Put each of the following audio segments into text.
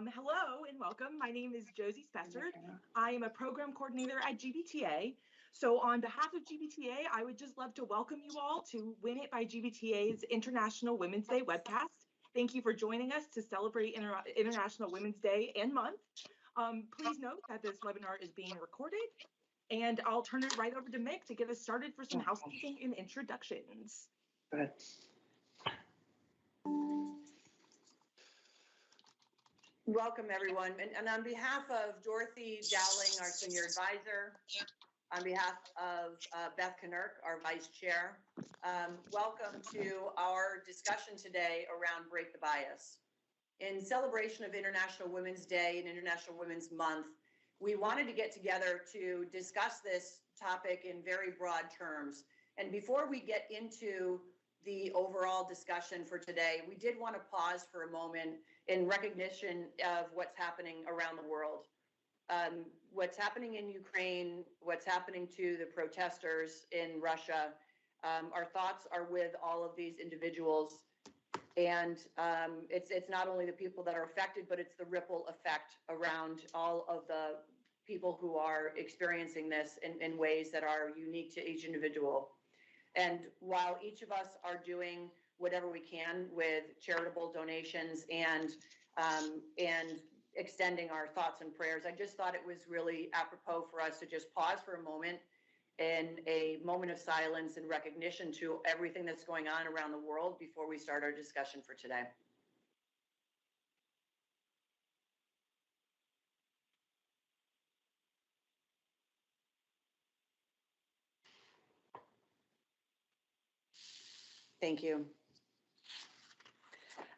Hello and welcome. My name is Josie Spessard. I am a program coordinator at GBTA. So on behalf of GBTA, I would just love to welcome you all to WINiT by GBTA's International Women's Day webcast. Thank you for joining us to celebrate International Women's Day and month. Please note that this webinar is being recorded, and I'll turn it right over to Mick to get us started for some housekeeping and introductions. Good. Welcome, everyone. And on behalf of Dorothy Dowling, our senior advisor, on behalf of Beth Knirk, our vice chair, welcome to our discussion today around Break the Bias. In celebration of International Women's Day and International Women's Month, we wanted to get together to discuss this topic in very broad terms. And before we get into the overall discussion for today, we did want to pause for a moment in recognition of what's happening around the world. What's happening in Ukraine, what's happening to the protesters in Russia. Our thoughts are with all of these individuals. And it's not only the people that are affected, but it's the ripple effect around all of the people who are experiencing this in ways that are unique to each individual. And while each of us are doing whatever we can with charitable donations and extending our thoughts and prayers, I just thought it was really apropos for us to just pause for a moment in a moment of silence and recognition to everything that's going on around the world before we start our discussion for today. Thank you.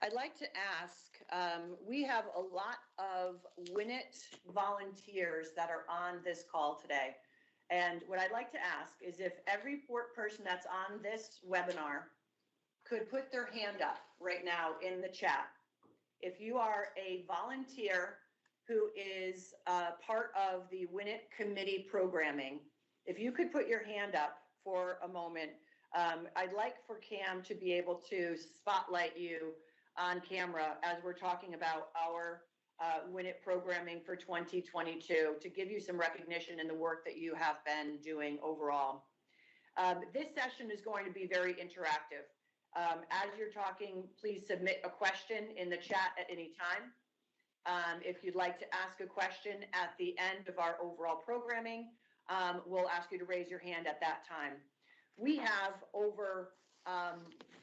I'd like to ask, we have a lot of WINiT volunteers that are on this call today. And what I'd like to ask is if every person that's on this webinar could put their hand up right now in the chat. If you are a volunteer who is part of the WINiT committee programming, if you could put your hand up for a moment. I'd like for Cam to be able to spotlight you on camera as we're talking about our WINiT programming for 2022 to give you some recognition in the work that you have been doing overall. This session is going to be very interactive. As you're talking, please submit a question in the chat at any time. If you'd like to ask a question at the end of our overall programming, we'll ask you to raise your hand at that time. We have over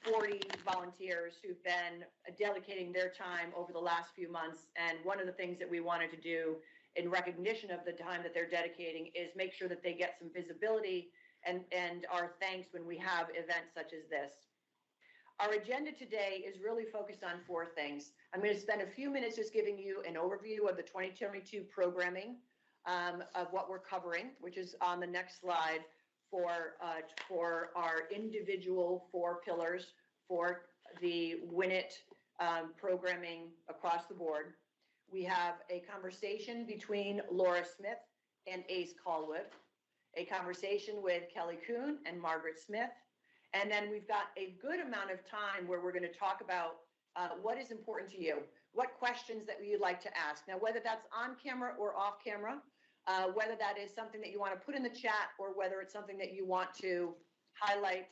40 volunteers who've been dedicating their time over the last few months. And one of the things that we wanted to do in recognition of the time that they're dedicating is make sure that they get some visibility and our thanks when we have events such as this. Our agenda today is really focused on 4 things. I'm going to spend a few minutes just giving you an overview of the 2022 programming of what we're covering, which is on the next slide. For our individual 4 pillars for the WINiT programming across the board. We have a conversation between Laura Smith and Ace Callwood, a conversation with Kelly Kuhn and Margaret Smith, and then we've got a good amount of time where we're going to talk about what is important to you, what questions that you'd like to ask. Now, whether that's on camera or off camera, whether that is something that you want to put in the chat or whether it's something that you want to highlight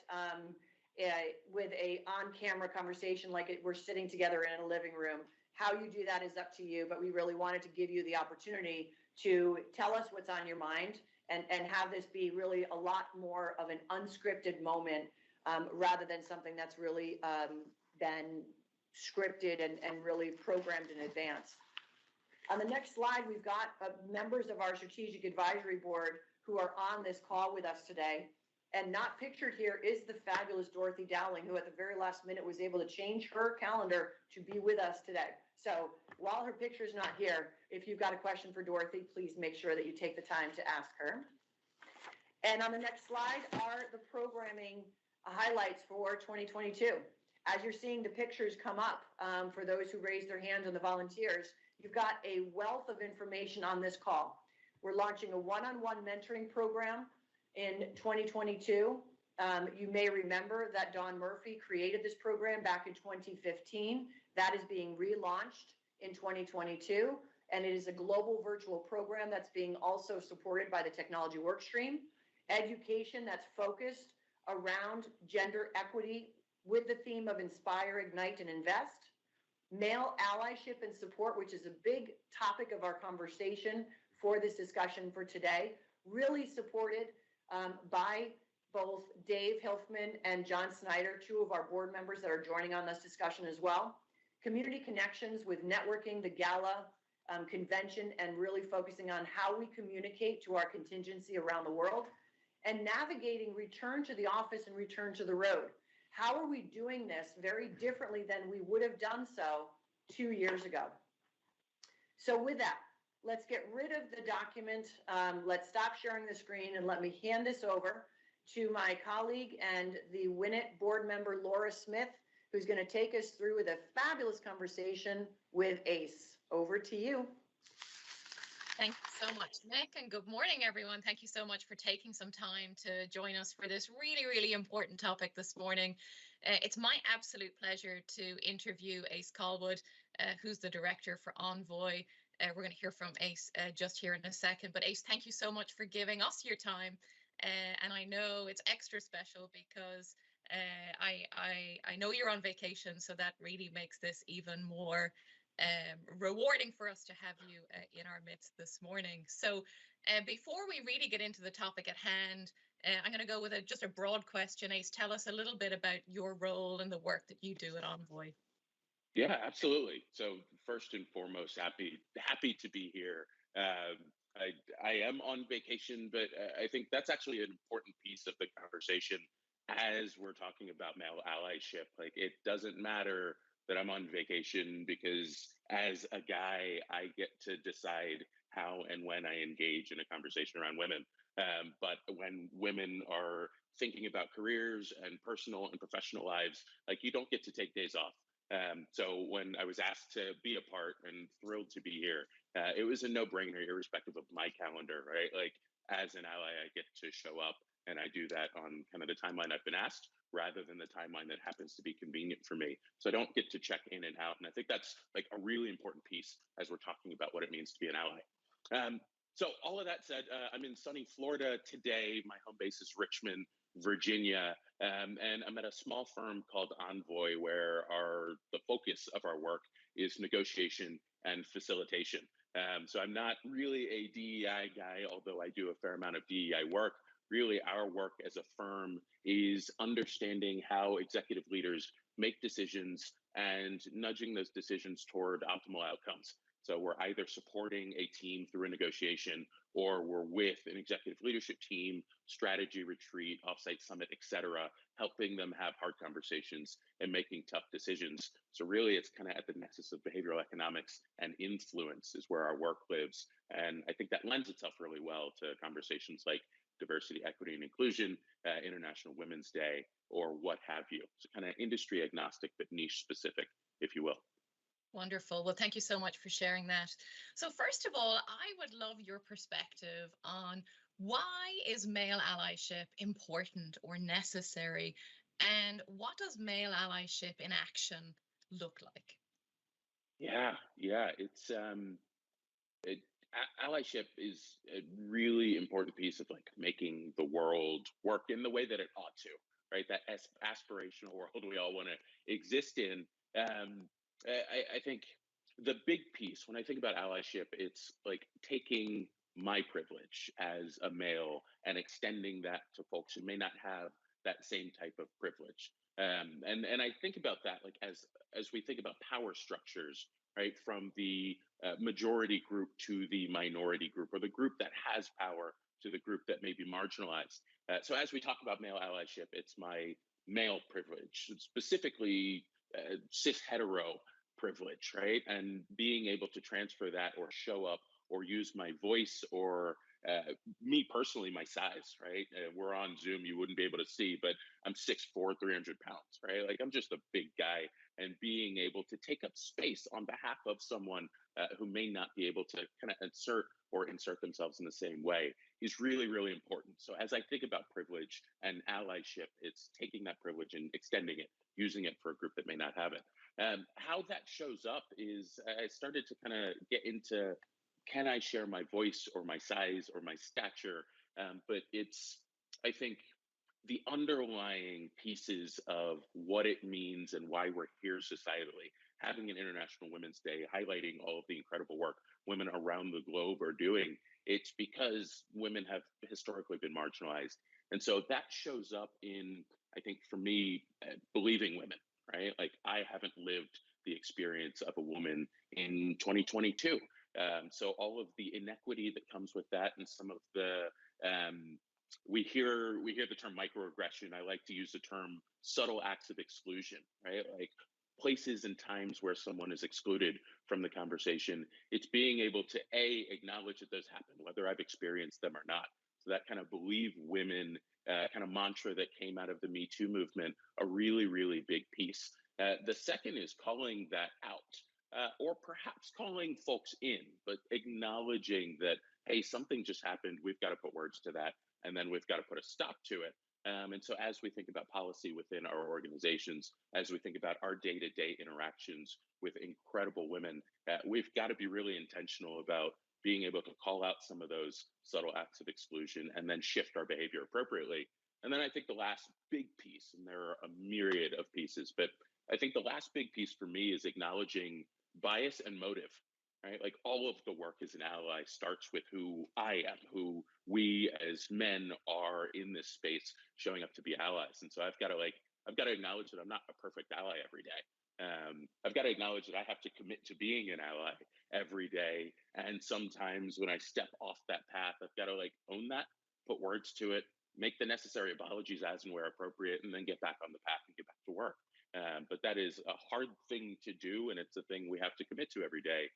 with a on-camera conversation like we're sitting together in a living room. How you do that is up to you, but we really wanted to give you the opportunity to tell us what's on your mind and have this be really a lot more of an unscripted moment rather than something that's really been scripted and really programmed in advance. On the next slide, we've got members of our Strategic Advisory Board who are on this call with us today. And not pictured here is the fabulous Dorothy Dowling, who at the very last minute was able to change her calendar to be with us today. So while her picture is not here, if you've got a question for Dorothy, please make sure that you take the time to ask her. And on the next slide are the programming highlights for 2022. As you're seeing the pictures come up for those who raised their hands and the volunteers, you've got a wealth of information on this call. We're launching a one-on-one mentoring program in 2022. You may remember that Dawn Murphy created this program back in 2015. That is being relaunched in 2022. And it is a global virtual program that's being also supported by the technology workstream. Education that's focused around gender equity with the theme of inspire, ignite, and invest. Male allyship and support, which is a big topic of our conversation for this discussion for today, really supported by both Dave Hilfman and John Snyder, two of our board members that are joining on this discussion as well. Community connections with networking, the gala convention, and really focusing on how we communicate to our contingency around the world, and navigating return to the office and return to the road. How are we doing this very differently than we would have done so 2 years ago? So with that, let's get rid of the document. Let's stop sharing the screen and let me hand this over to my colleague and the WINiT board member, Laura Smith, who's going to take us through with a fabulous conversation with ACE. Over to you. Thank you so much, Nick, and good morning, everyone. Thank you so much for taking some time to join us for this really, really important topic this morning. It's my absolute pleasure to interview Ace Callwood, who's the director for Envoy. We're going to hear from Ace just here in a second. But Ace, thank you so much for giving us your time. And I know it's extra special because I know you're on vacation, so that really makes this even more rewarding for us to have you in our midst this morning. So before we really get into the topic at hand, I'm going to go with just a broad question. Ace, tell us a little bit about your role and the work that you do at Envoy. Yeah, absolutely. So first and foremost, happy to be here. I am on vacation, but I think that's actually an important piece of the conversation as we're talking about male allyship. Like, it doesn't matter that I'm on vacation, because as a guy, I get to decide how and when I engage in a conversation around women. But when women are thinking about careers and personal and professional lives, like, you don't get to take days off. So when I was asked to be a part, and thrilled to be here, it was a no-brainer, irrespective of my calendar, right? Like, as an ally, I get to show up, and I do that on kind of the timeline I've been asked, rather than the timeline that happens to be convenient for me. So I don't get to check in and out. And I think that's like a really important piece as we're talking about what it means to be an ally. So all of that said, I'm in sunny Florida today. My home base is Richmond, Virginia, and I'm at a small firm called Envoy, where the focus of our work is negotiation and facilitation. So I'm not really a DEI guy, although I do a fair amount of DEI work. Really, our work as a firm is understanding how executive leaders make decisions and nudging those decisions toward optimal outcomes. So we're either supporting a team through a negotiation, or we're with an executive leadership team, strategy retreat, offsite summit, et cetera, helping them have hard conversations and making tough decisions. So really, it's kind of at the nexus of behavioral economics and influence is where our work lives. And I think that lends itself really well to conversations like diversity, equity, and inclusion, International Women's Day, or what have you. So kind of industry agnostic, but niche specific, if you will. Wonderful. Well, thank you so much for sharing that. So first of all, I would love your perspective on why is male allyship important or necessary, and what does male allyship in action look like? Yeah, it's allyship is a really important piece of like making the world work in the way that it ought to, right? That aspirational world we all want to exist in. I think the big piece, when I think about allyship, it's like taking my privilege as a male and extending that to folks who may not have that same type of privilege. And I think about that like as we think about power structures, right, from the majority group to the minority group, or the group that has power to the group that may be marginalized. So as we talk about male allyship, it's my male privilege, specifically cis hetero privilege, right? And being able to transfer that or show up or use my voice, or me personally, my size, right? We're on Zoom, you wouldn't be able to see, but I'm 6'4", 300 pounds, right? Like, I'm just a big guy, and being able to take up space on behalf of someone who may not be able to kind of insert themselves in the same way is really, really important. So as I think about privilege and allyship, it's taking that privilege and extending it, using it for a group that may not have it. How that shows up is I started to kind of get into, can I share my voice or my size or my stature? But it's, I think, the underlying pieces of what it means and why we're here societally. Having an International Women's Day highlighting all of the incredible work women around the globe are doing, it's because women have historically been marginalized. And so that shows up in, I think for me, believing women, right? Like I haven't lived the experience of a woman in 2022. So all of the inequity that comes with that and some of the we hear the term microaggression. I like to use the term subtle acts of exclusion, right? Like places and times where someone is excluded from the conversation. It's being able to acknowledge that those happen, whether I've experienced them or not. So that kind of believe women kind of mantra that came out of the Me Too movement, a really, really big piece. The second is calling that out. Or perhaps calling folks in, but acknowledging that, hey, something just happened. We've got to put words to that, and then we've got to put a stop to it. And so, as we think about policy within our organizations, as we think about our day-to-day interactions with incredible women, we've got to be really intentional about being able to call out some of those subtle acts of exclusion and then shift our behavior appropriately. And then I think the last big piece, and there are a myriad of pieces, but I think the last big piece for me is acknowledging bias and motive, right? Like all of the work as an ally starts with who I am, who we as men are in this space showing up to be allies. And so I've got to acknowledge that I'm not a perfect ally every day. I've got to acknowledge that I have to commit to being an ally every day. And sometimes when I step off that path, I've got to own that, put words to it, make the necessary apologies as and where appropriate, and then get back on the path and get back to work. But that is a hard thing to do, and it's a thing we have to commit to every day.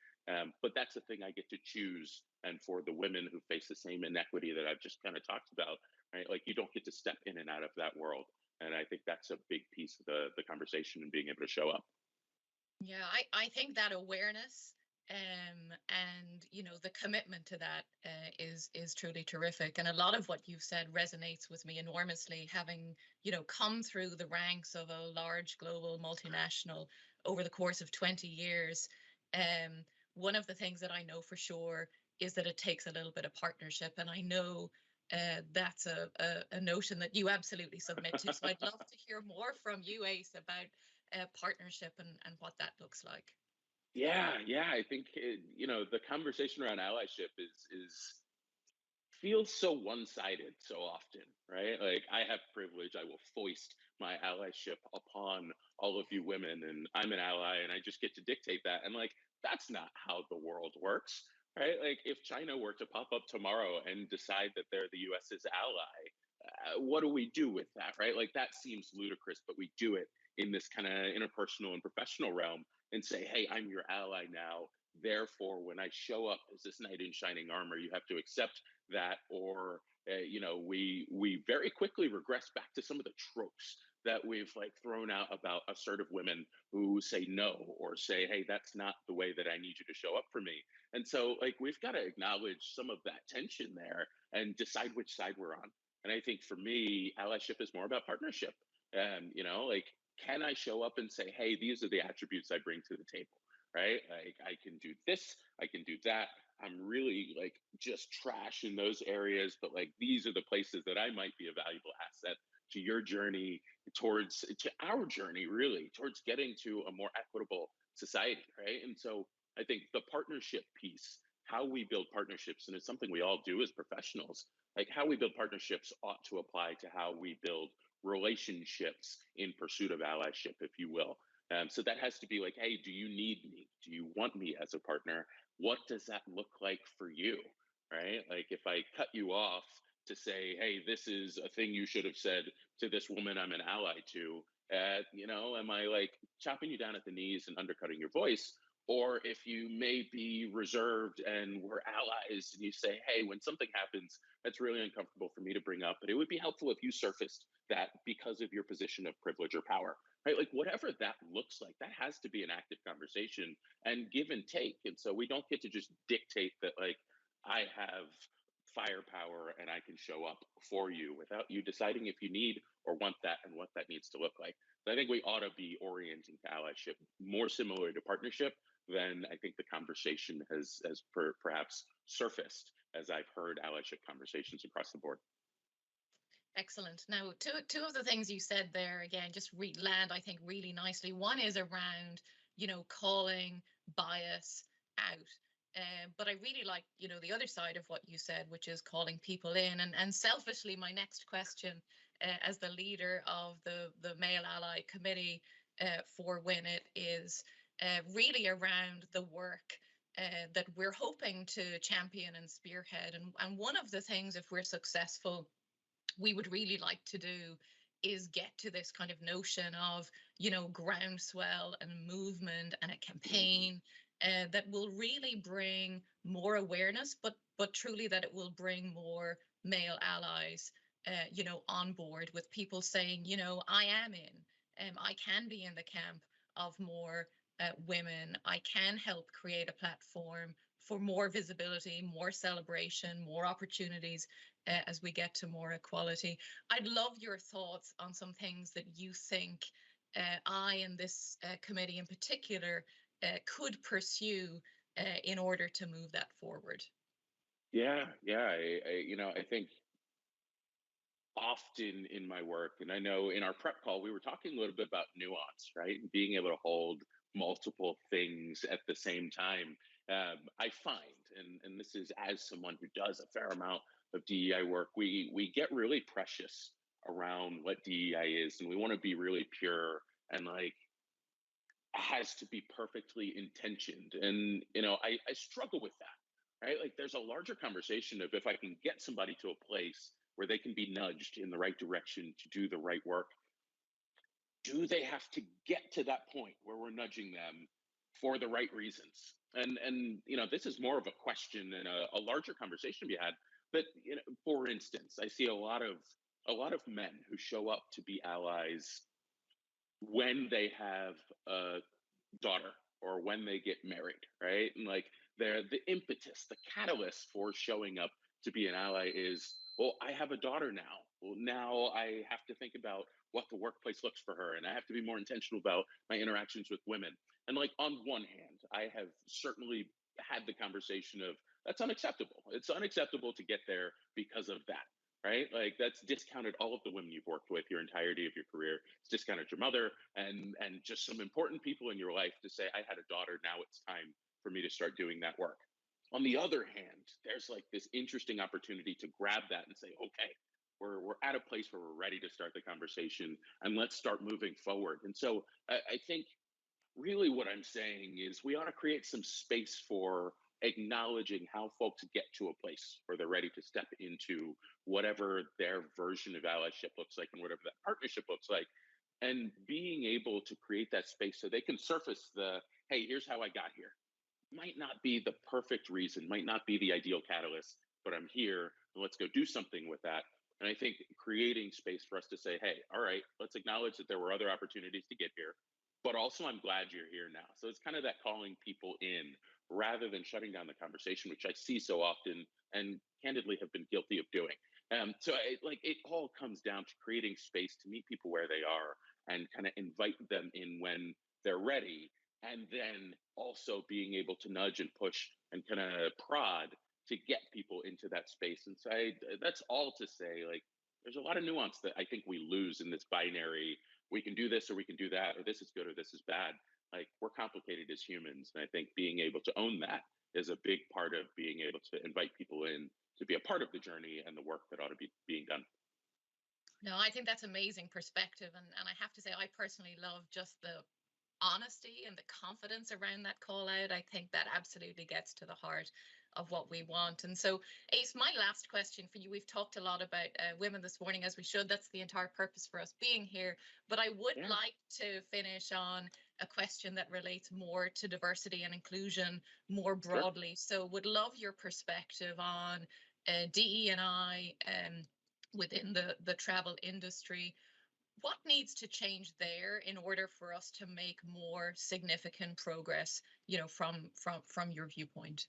But that's the thing I get to choose. And for the women who face the same inequity that I've just kind of talked about, right? Like you don't get to step in and out of that world. And I think that's a big piece of the conversation and being able to show up. Yeah, I think that awareness and the commitment to that is truly terrific. And a lot of what you've said resonates with me enormously, having come through the ranks of a large global multinational over the course of 20 years. One of the things that I know for sure is that it takes a little bit of partnership, and I know that's a notion that you absolutely submit to. So I'd love to hear more from you, Ace, about partnership and what that looks like. Yeah, I think the conversation around allyship is feels so one-sided so often, right? Like I have privilege, I will foist my allyship upon all of you women, and I'm an ally, and I just get to dictate that. And that's not how the world works, right? Like if China were to pop up tomorrow and decide that they're the US's ally, what do we do with that, right? Like that seems ludicrous, but we do it in this kind of interpersonal and professional realm and say, hey, I'm your ally now. Therefore, when I show up as this knight in shining armor, you have to accept that, or we very quickly regress back to some of the tropes that we've thrown out about assertive women who say no or say, hey, that's not the way that I need you to show up for me. And so we've got to acknowledge some of that tension there and decide which side we're on. And I think for me, allyship is more about partnership. Can I show up and say, hey, these are the attributes I bring to the table, right? Like I can do this, I can do that. I'm really just trash in those areas, but these are the places that I might be a valuable asset to your journey to our journey, really, towards getting to a more equitable society, right? And so I think the partnership piece, how we build partnerships, and it's something we all do as professionals, how we build partnerships ought to apply to how we build relationships in pursuit of allyship, if you will. So that has to be hey, do you need me? Do you want me as a partner? What does that look like for you, right? Like if I cut you off to say, hey, this is a thing you should have said to this woman I'm an ally to, am I chopping you down at the knees and undercutting your voice? Or if you may be reserved and we're allies and you say, hey, when something happens, that's really uncomfortable for me to bring up, but it would be helpful if you surfaced that because of your position of privilege or power, right? Whatever that looks like, that has to be an active conversation and give and take. And so we don't get to just dictate that I have firepower and I can show up for you without you deciding if you need or want that and what that needs to look like. So I think we ought to be orienting to allyship more similar to partnership than I think the conversation has perhaps surfaced as I've heard allyship conversations across the board. Excellent. Now, two of the things you said there again just land, I think, really nicely. One is around, calling bias out. But I really like, the other side of what you said, which is calling people in. And selfishly, my next question, as the leader of the Male Ally Committee for WINiT, is really around the work that we're hoping to champion and spearhead. And one of the things, if we're successful, we would really like to do is get to this kind of notion of, groundswell and movement and a campaign that will really bring more awareness, but truly that it will bring more male allies, on board, with people saying, I am in, I can be in the camp of more women. I can help create a platform for more visibility, more celebration, more opportunities as we get to more equality. I'd love your thoughts on some things that you think I and this committee in particular could pursue in order to move that forward. Yeah. I think often in my work, and I know in our prep call, we were talking a little bit about nuance, right? And being able to hold multiple things at the same time. I find, and this is as someone who does a fair amount of DEI work, we get really precious around what DEI is, and we want to be really pure and like has to be perfectly intentioned. And I struggle with that, right? Like there's a larger conversation of if I can get somebody to a place where they can be nudged in the right direction to do the right work, do they have to get to that point where we're nudging them for the right reasons? And this is more of a question and a larger conversation to be had. But for instance, I see a lot of men who show up to be allies when they have a daughter or when they get married, right? And like they're the impetus, the catalyst for showing up to be an ally is, well, I have a daughter now. Well, now I have to think about what the workplace looks for her, and I have to be more intentional about my interactions with women. And like on one hand, I have certainly had the conversation of that's unacceptable. It's unacceptable to get there because of that, right? Like that's discounted all of the women you've worked with your entirety of your career. It's discounted your mother and just some important people in your life to say, I had a daughter, now it's time for me to start doing that work. On the other hand, there's like this interesting opportunity to grab that and say, okay, we're at a place where we're ready to start the conversation and let's start moving forward. And so I think really what I'm saying is we ought to create some space for acknowledging how folks get to a place where they're ready to step into whatever their version of allyship looks like and whatever that partnership looks like, and being able to create that space so they can surface the, hey, here's how I got here. Might not be the perfect reason, might not be the ideal catalyst, but I'm here and let's go do something with that. And I think creating space for us to say, hey, all right, let's acknowledge that there were other opportunities to get here, but also I'm glad you're here now. So it's kind of that calling people in rather than shutting down the conversation, which I see so often and candidly have been guilty of doing. So it all comes down to creating space to meet people where they are and kind of invite them in when they're ready. And then also being able to nudge and push and kind of prod to get people into that space. And so that's all to say, like, there's a lot of nuance that I think we lose in this binary. We can do this or we can do that, or this is good or this is bad. Like, we're complicated as humans. And I think being able to own that is a big part of being able to invite people in to be a part of the journey and the work that ought to be being done. No, I think that's amazing perspective. And I have to say, I personally love just the honesty and the confidence around that call out. I think that absolutely gets to the heart of what we want. And so, Ace, my last question for you, we've talked a lot about women this morning, as we should. That's the entire purpose for us being here. But I would like to finish on a question that relates more to diversity and inclusion more broadly. So would love your perspective on DE&I within the travel industry. What needs to change there in order for us to make more significant progress, from your viewpoint?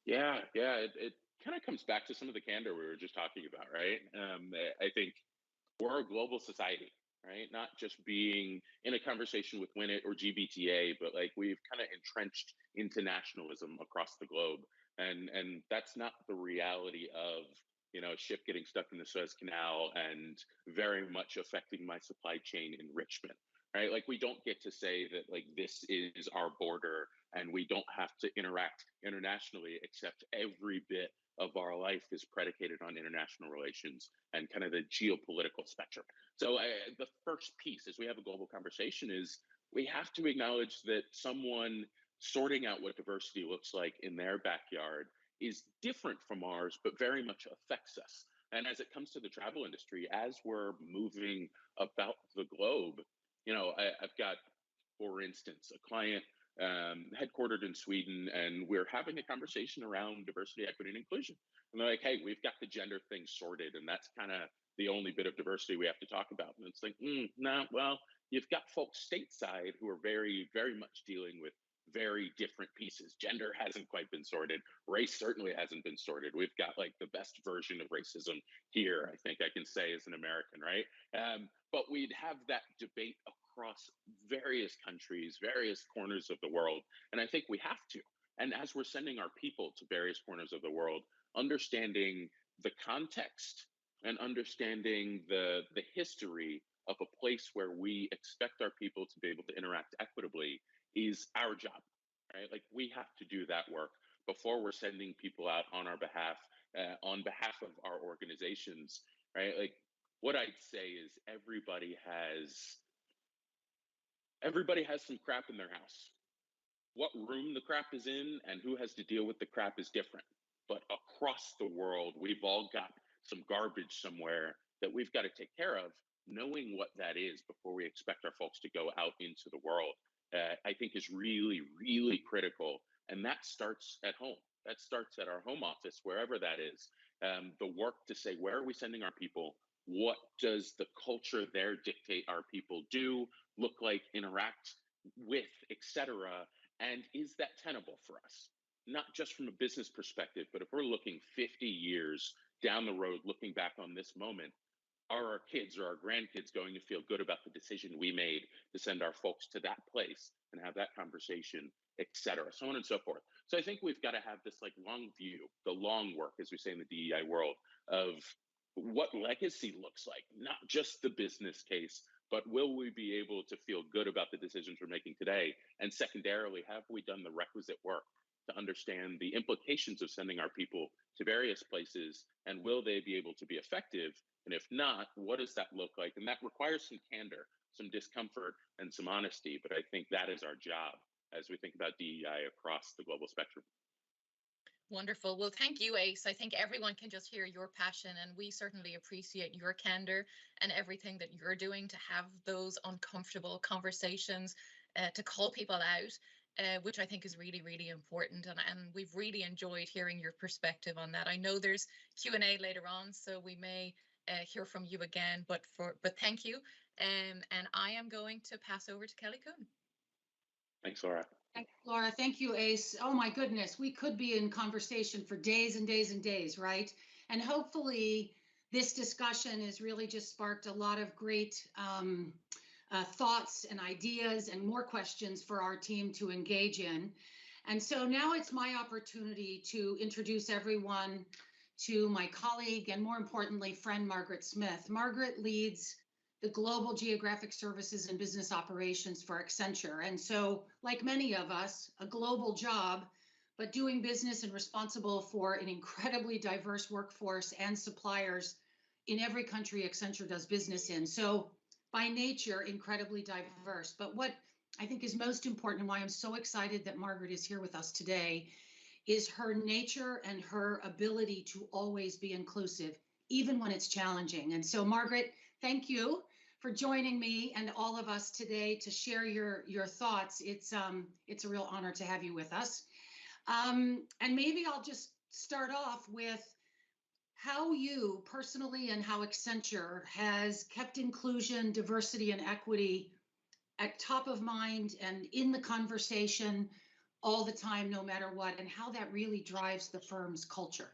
Yeah, it kind of comes back to some of the candor we were just talking about, right? I think we're a global society, right? Not just being in a conversation with WINiT or GBTA, but like we've kind of entrenched into nationalism across the globe, and that's not the reality of a ship getting stuck in the Suez Canal and very much affecting my supply chain enrichment, right? Like we don't get to say that like this is our border and we don't have to interact internationally, except every bit of our life is predicated on international relations and kind of the geopolitical spectrum. So the first piece as we have a global conversation is we have to acknowledge that someone sorting out what diversity looks like in their backyard is different from ours, but very much affects us. And as it comes to the travel industry, as we're moving about the globe, I've got, for instance, a client headquartered in Sweden, and we're having a conversation around diversity, equity, and inclusion. And they're like, hey, we've got the gender thing sorted, and that's kind of the only bit of diversity we have to talk about. And it's like, nah, well, you've got folks stateside who are very, very much dealing with very different pieces. Gender hasn't quite been sorted. Race certainly hasn't been sorted. We've got like the best version of racism here, I think I can say as an American, right? But we'd have that debate across various countries, various corners of the world. And I think we have to. And as we're sending our people to various corners of the world, understanding the context and understanding the history of a place where we expect our people to be able to interact equitably is our job, right? Like we have to do that work before we're sending people out on our behalf, on behalf of our organizations, right? Like what I'd say is everybody has some crap in their house. What room the crap is in and who has to deal with the crap is different. But across the world, we've all got some garbage somewhere that we've got to take care of. Knowing what that is before we expect our folks to go out into the world, I think is really, really critical. And that starts at home. That starts at our home office, wherever that is. The work to say, where are we sending our people? What does the culture there dictate our people do, look like, interact with, etc.? And is that tenable for us? Not just from a business perspective, but if we're looking 50 years down the road, looking back on this moment, are our kids or our grandkids going to feel good about the decision we made to send our folks to that place and have that conversation, et cetera, so on and so forth. So I think we've got to have this like long view, the long work, as we say in the DEI world, of what legacy looks like, not just the business case, but will we be able to feel good about the decisions we're making today? And secondarily, have we done the requisite work to understand the implications of sending our people to various places, and will they be able to be effective? And if not, what does that look like? And that requires some candor, some discomfort, and some honesty. But I think that is our job as we think about DEI across the global spectrum. Wonderful. Well, thank you, Ace. I think everyone can just hear your passion, and we certainly appreciate your candor and everything that you're doing to have those uncomfortable conversations, to call people out, which I think is really, really important. And we've really enjoyed hearing your perspective on that. I know there's Q&A later on, so we may hear from you again, but thank you. And I am going to pass over to Kelly Coon. Thanks, Laura. Thanks, Laura. Thank you, Ace. Oh my goodness, we could be in conversation for days and days and days, right? And hopefully this discussion has really just sparked a lot of great thoughts and ideas and more questions for our team to engage in. And so now it's my opportunity to introduce everyone to my colleague and, more importantly, friend Margaret Smith. Margaret leads the Global Geographic Services and Business Operations for Accenture. And so, like many of us, a global job, but doing business and responsible for an incredibly diverse workforce and suppliers in every country Accenture does business in. So by nature, incredibly diverse. But what I think is most important and why I'm so excited that Margaret is here with us today is her nature and her ability to always be inclusive, even when it's challenging. And so, Margaret, thank you for joining me and all of us today to share your thoughts. It's a real honor to have you with us. And maybe I'll just start off with how you personally and how Accenture has kept inclusion, diversity, and equity at top of mind and in the conversation all the time, no matter what, and how that really drives the firm's culture.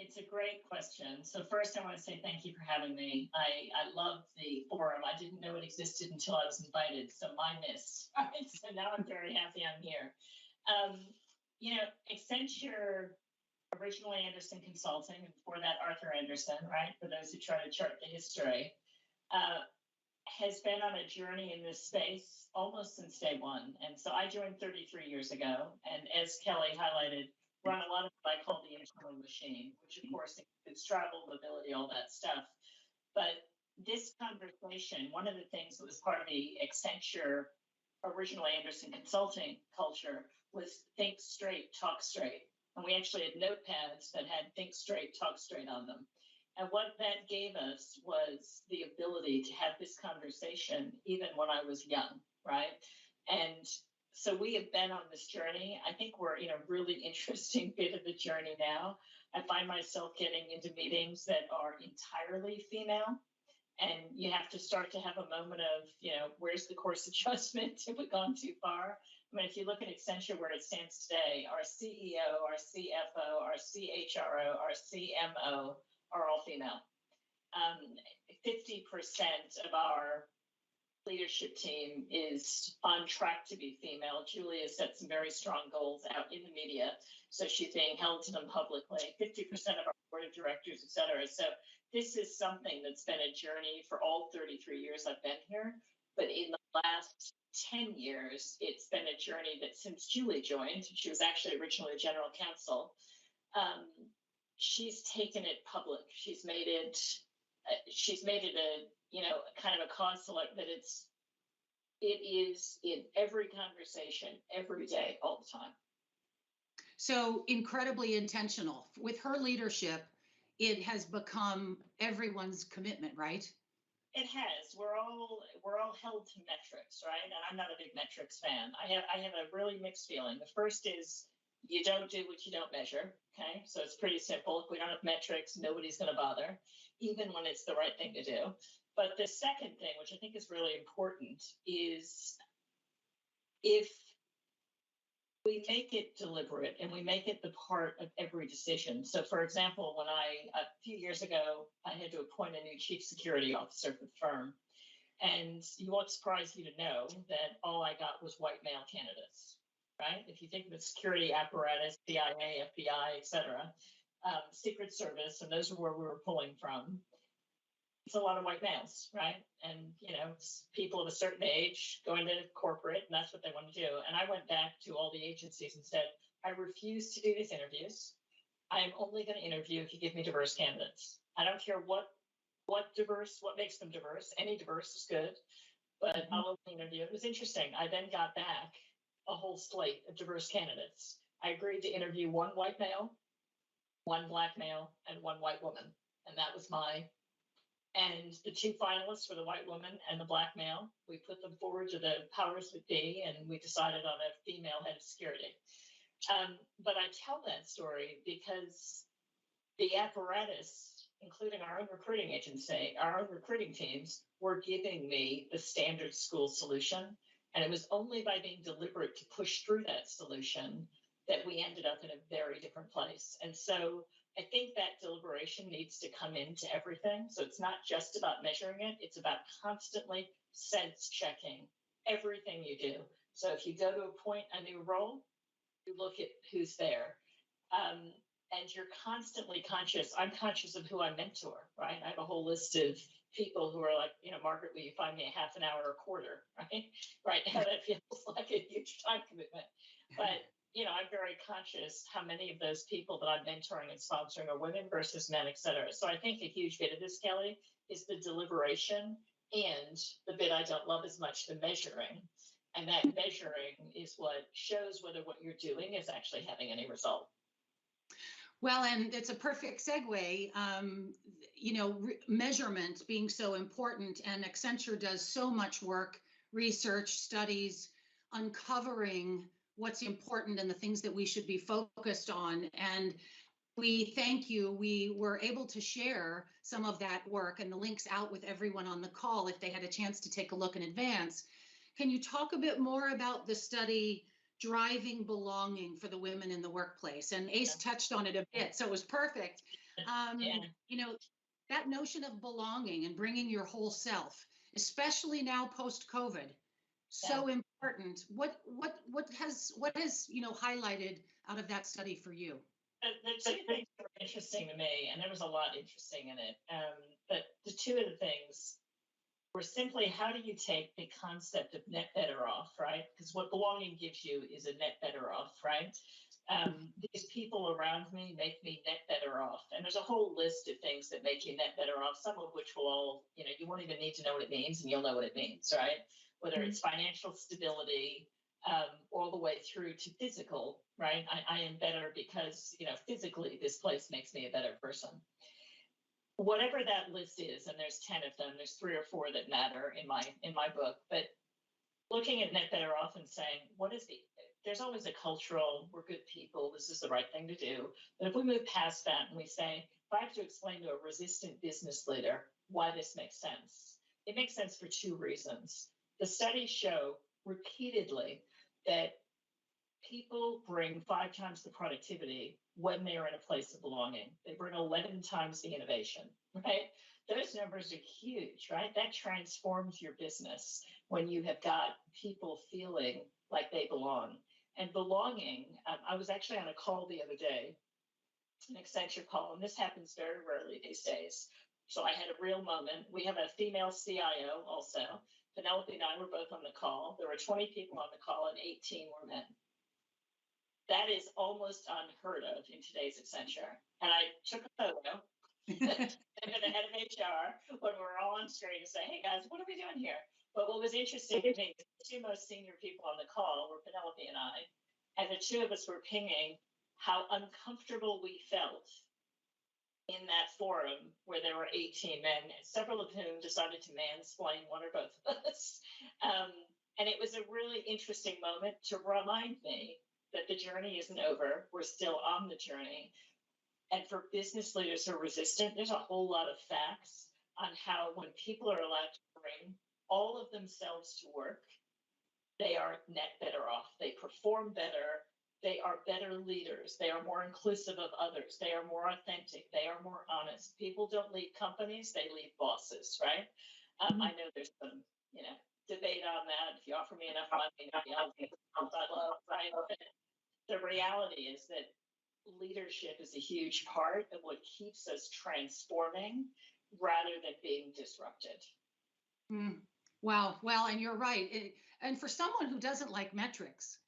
It's a great question. So first, I want to say thank you for having me. I love the forum. I didn't know it existed until I was invited, so my miss. Right? So now I'm very happy I'm here. You know, Accenture, originally Anderson Consulting, and before that Arthur Anderson, right? For those who try to chart the history, has been on a journey in this space almost since day one. And so I joined 33 years ago, and as Kelly highlighted, run a lot of what I call the internal machine, which of course includes travel, mobility, all that stuff. But this conversation, one of the things that was part of the Accenture, originally Anderson Consulting culture, was think straight, talk straight. And we actually had notepads that had think straight, talk straight on them. And what that gave us was the ability to have this conversation even when I was young, right? And so we have been on this journey. I think we're in a really interesting bit of the journey now. I find myself getting into meetings that are entirely female, and you have to start to have a moment of, you know, where's the course adjustment? Have we gone too far? I mean, if you look at Accenture where it stands today, our CEO, our CFO, our CHRO, our CMO are all female. 50% of our leadership team is on track to be female. Julia set some very strong goals out in the media, so she's being held to them publicly. 50% of our board of directors, et cetera. So this is something that's been a journey for all 33 years I've been here. But in the last 10 years, it's been a journey that since Julie joined, she was actually originally general counsel, she's taken it public. She's made it a, you know, kind of a cause select that it is in every conversation, every day, all the time. So incredibly intentional. With her leadership, it has become everyone's commitment, right? It has. We're all held to metrics, right? And I'm not a big metrics fan. I have a really mixed feeling. The first is you don't do what you don't measure. Okay, so it's pretty simple. If we don't have metrics, nobody's going to bother, even when it's the right thing to do. But the second thing, which I think is really important, is if we make it deliberate and we make it the part of every decision. So for example, when a few years ago, I had to appoint a new chief security officer for the firm. And it won't surprise you to know that all I got was white male candidates, right? If you think of the security apparatus, CIA, FBI, et cetera, Secret Service, and those are where we were pulling from. It's a lot of white males, right? And, you know, people of a certain age going to corporate, and that's what they want to do. And I went back to all the agencies and said, I refuse to do these interviews. I am only going to interview if you give me diverse candidates. I don't care what makes them diverse. Any diverse is good, but I'll only interview. It was interesting. I then got back a whole slate of diverse candidates. I agreed to interview one white male, one black male, and one white woman. And that was and the two finalists were the white woman and the black male. We put them forward to the powers that be, and we decided on a female head of security. But I tell that story because the apparatus, including our own recruiting agency, our own recruiting teams, were giving me the standard school solution. And it was only by being deliberate to push through that solution that we ended up in a very different place. And so I think that deliberation needs to come into everything. So it's not just about measuring it. It's about constantly sense checking everything you do. So if you go to appoint a new role, you look at who's there. And you're constantly conscious. I'm conscious of who I mentor, right? I have a whole list of people who are like, you know, Margaret, will you find me a half an hour or a quarter, right? Right now that feels like a huge time commitment. But you know, I'm very conscious how many of those people that I'm mentoring and sponsoring are women versus men, et cetera. So I think a huge bit of this, Kelly, is the deliberation and the bit I don't love as much, the measuring. And that measuring is what shows whether what you're doing is actually having any result. Well, and it's a perfect segue, you know, measurement being so important, and Accenture does so much work, research, studies, uncovering what's important and the things that we should be focused on. And we thank you. We were able to share some of that work and the links out with everyone on the call if they had a chance to take a look in advance. Can you talk a bit more about the study, Driving Belonging for the Women in the Workplace? And Ace touched on it a bit, so it was perfect. Yeah. You know, that notion of belonging and bringing your whole self, especially now post-COVID, so important. What has highlighted out of that study for you? The two things that were interesting to me, and there was a lot interesting in it, but the two of the things were simply, how do you take the concept of net better off, right? Because what belonging gives you is a net better off, right? These people around me make me net better off. And there's a whole list of things that make you net better off, some of which will all, you won't even need to know what it means, and you'll know what it means, right? Whether it's financial stability, all the way through to physical, right? I am better because, physically this place makes me a better person. Whatever that list is, and there's 10 of them, there's 3 or 4 that matter in my book, but looking at net better off and saying, there's always a cultural, we're good people, this is the right thing to do. But if we move past that and we say, if I have to explain to a resistant business leader why this makes sense, it makes sense for 2 reasons. The studies show repeatedly that people bring 5 times the productivity when they are in a place of belonging. They bring 11 times the innovation, right? Those numbers are huge, right? That transforms your business when you have got people feeling like they belong. And belonging, I was actually on a call the other day, an Accenture call, and this happens very rarely these days. So I had a real moment. We have a female CIO also. Penelope and I were both on the call. There were 20 people on the call and 18 were men. That is almost unheard of in today's Accenture. And I took a photo and the head of HR when we were all on screen to say, hey guys, what are we doing here? But what was interesting to me, the 2 most senior people on the call were Penelope and I, and the 2 of us were pinging how uncomfortable we felt in that forum where there were 18 men, several of whom decided to mansplain one or both of us. And it was a really interesting moment to remind me that the journey isn't over. We're still on the journey. And for business leaders who are resistant, there's a whole lot of facts on how when people are allowed to bring all of themselves to work, they are net better off. They perform better. They are better leaders. They are more inclusive of others. They are more authentic. They are more honest. People don't leave companies, they leave bosses, right? I know there's some, debate on that. If you offer me enough money, I love, right? But the reality is that leadership is a huge part of what keeps us transforming rather than being disrupted. Wow. Well, and you're right. And for someone who doesn't like metrics,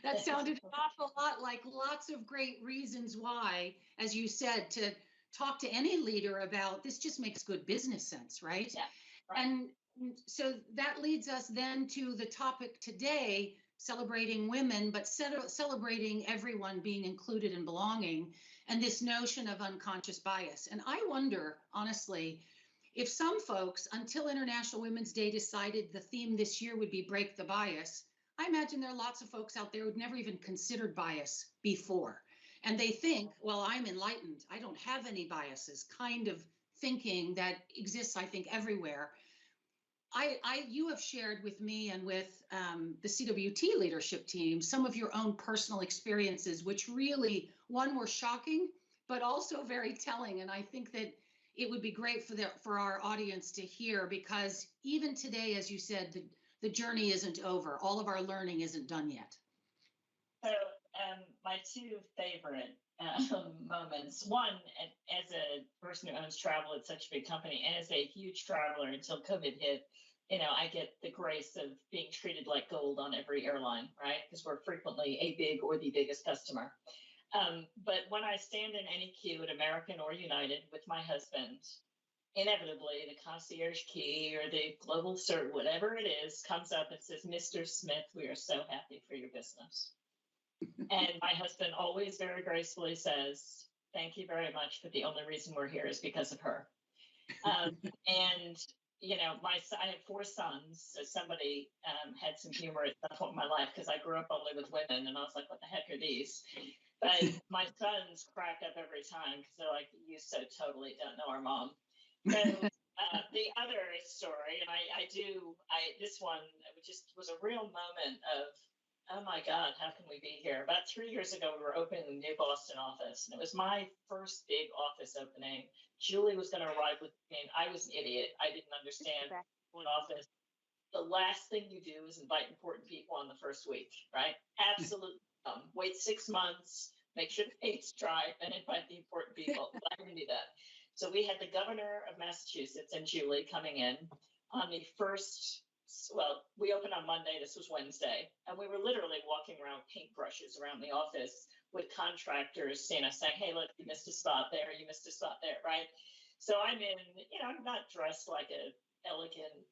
that sounded an awful lot like lots of great reasons why, as you said, to talk to any leader about this just makes good business sense, right? Yeah. Right. And so that leads us then to the topic today, celebrating women, but celebrating everyone being included and belonging, and this notion of unconscious bias. And I wonder, honestly, if some folks, until International Women's Day, decided the theme this year would be break the bias, I imagine there are lots of folks out there who'd never even considered bias before. And they think, well, I'm enlightened. I don't have any biases, kind of thinking that exists, I think, everywhere. You have shared with me and with the CWT leadership team some of your own personal experiences, which really, one, were shocking, but also very telling. And I think that it would be great for our audience to hear, because even today, as you said, the journey isn't over. All of our learning isn't done yet. So my 2 favorite moments, one, as a person who owns travel at such a big company and as a huge traveler until COVID hit, I get the grace of being treated like gold on every airline, right? Because we're frequently a big or the biggest customer. But when I stand in any queue at American or United with my husband, inevitably the concierge key or the global cert, whatever it is, comes up and says, Mr. Smith, we are so happy for your business. And my husband always very gracefully says, thank you very much, but the only reason we're here is because of her. And I have 4 sons, so somebody had some humor at some point in my life, because I grew up only with women, and I was like, what the heck are these? But my sons crack up every time, because they're like, you so totally don't know our mom. So the other story, and this one just was a real moment of Oh my God, how can we be here? About 3 years ago, we were opening the new Boston office, and it was my first big office opening. Julie was going to arrive with me, and I was an idiot. I didn't understand an office. The last thing you do is invite important people on the first week, right? Absolutely. Wait 6 months, make sure the paint's dry, and invite the important people. I didn't do that. So we had the governor of Massachusetts and Julie coming in on the first. Well, we opened on Monday, this was Wednesday, and we were literally walking around paintbrushes around the office with contractors, saying, hey, look, you missed a spot there, you missed a spot there, right? So I'm in, I'm not dressed like a elegant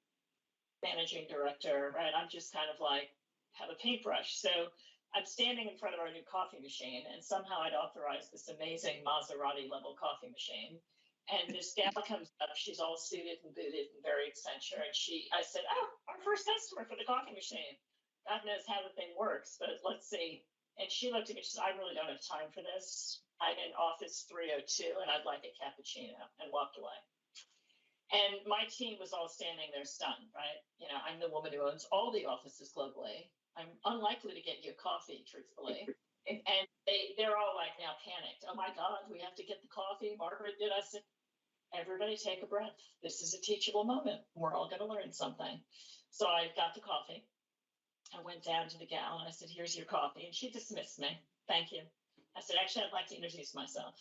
managing director, right? I'm just kind of like, have a paintbrush. So I'm standing in front of our new coffee machine, and somehow I'd authorized this amazing Maserati level coffee machine. And this gal comes up, she's all suited and booted and very Accenture. And I said, oh, our first customer for the coffee machine. God knows how the thing works, but let's see. And she looked at me, she said, I really don't have time for this. I'm in office 302 and I'd like a cappuccino, and walked away. And my team was all standing there stunned, right? I'm the woman who owns all the offices globally. I'm unlikely to get you coffee, truthfully. And they're all like now panicked. Oh my God, we have to get the coffee. Margaret did. I said, everybody take a breath. This is a teachable moment. We're all going to learn something. So I got the coffee. I went down to the gal and I said, here's your coffee. And she dismissed me. Thank you. I said, actually, I'd like to introduce myself.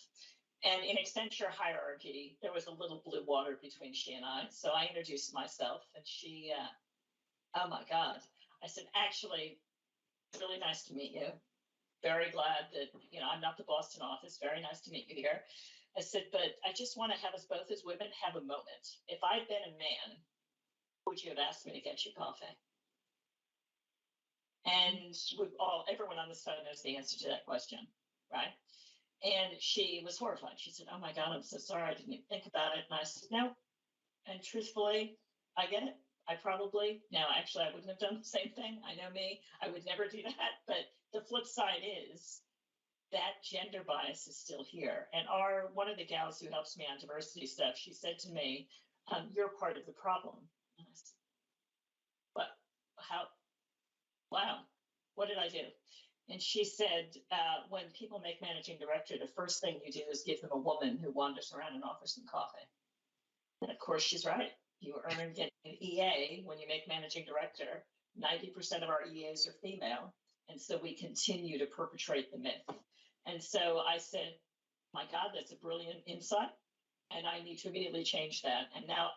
And in Accenture hierarchy, there was a little blue water between she and I. So I introduced myself, and she, oh my God. I said, actually, it's really nice to meet you. Very glad that, I'm not the Boston office. Very nice to meet you here. I said, but I just want to have us both as women have a moment. If I'd been a man, would you have asked me to get you coffee? And everyone on this phone knows the answer to that question, right? And she was horrified. She said, oh my God, I'm so sorry. I didn't even think about it. And I said, no. And truthfully, I get it. Actually, I wouldn't have done the same thing. I know me. I would never do that. But the flip side is that gender bias is still here. And one of the gals who helps me on diversity stuff, she said to me, you're part of the problem. And I said, what? How? Wow. What did I do? And she said, when people make managing director, the first thing you do is give them a woman who wanders around and offers them coffee. And of course, she's right. You earn getting an EA when you make managing director. 90% of our EAs are female. And so we continue to perpetrate the myth. And so I said, my God, that's a brilliant insight. And I need to immediately change that. And now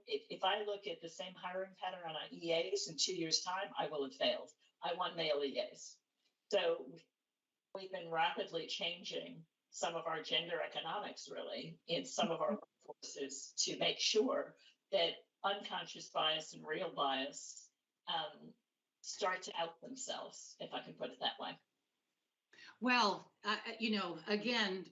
if I look at the same hiring pattern on our EAs in 2 years' time, I will have failed. I want male EAs. So we've been rapidly changing some of our gender economics, really, in some of our workforces to make sure that unconscious bias and real bias start to out themselves, if I can put it that way. Well, again,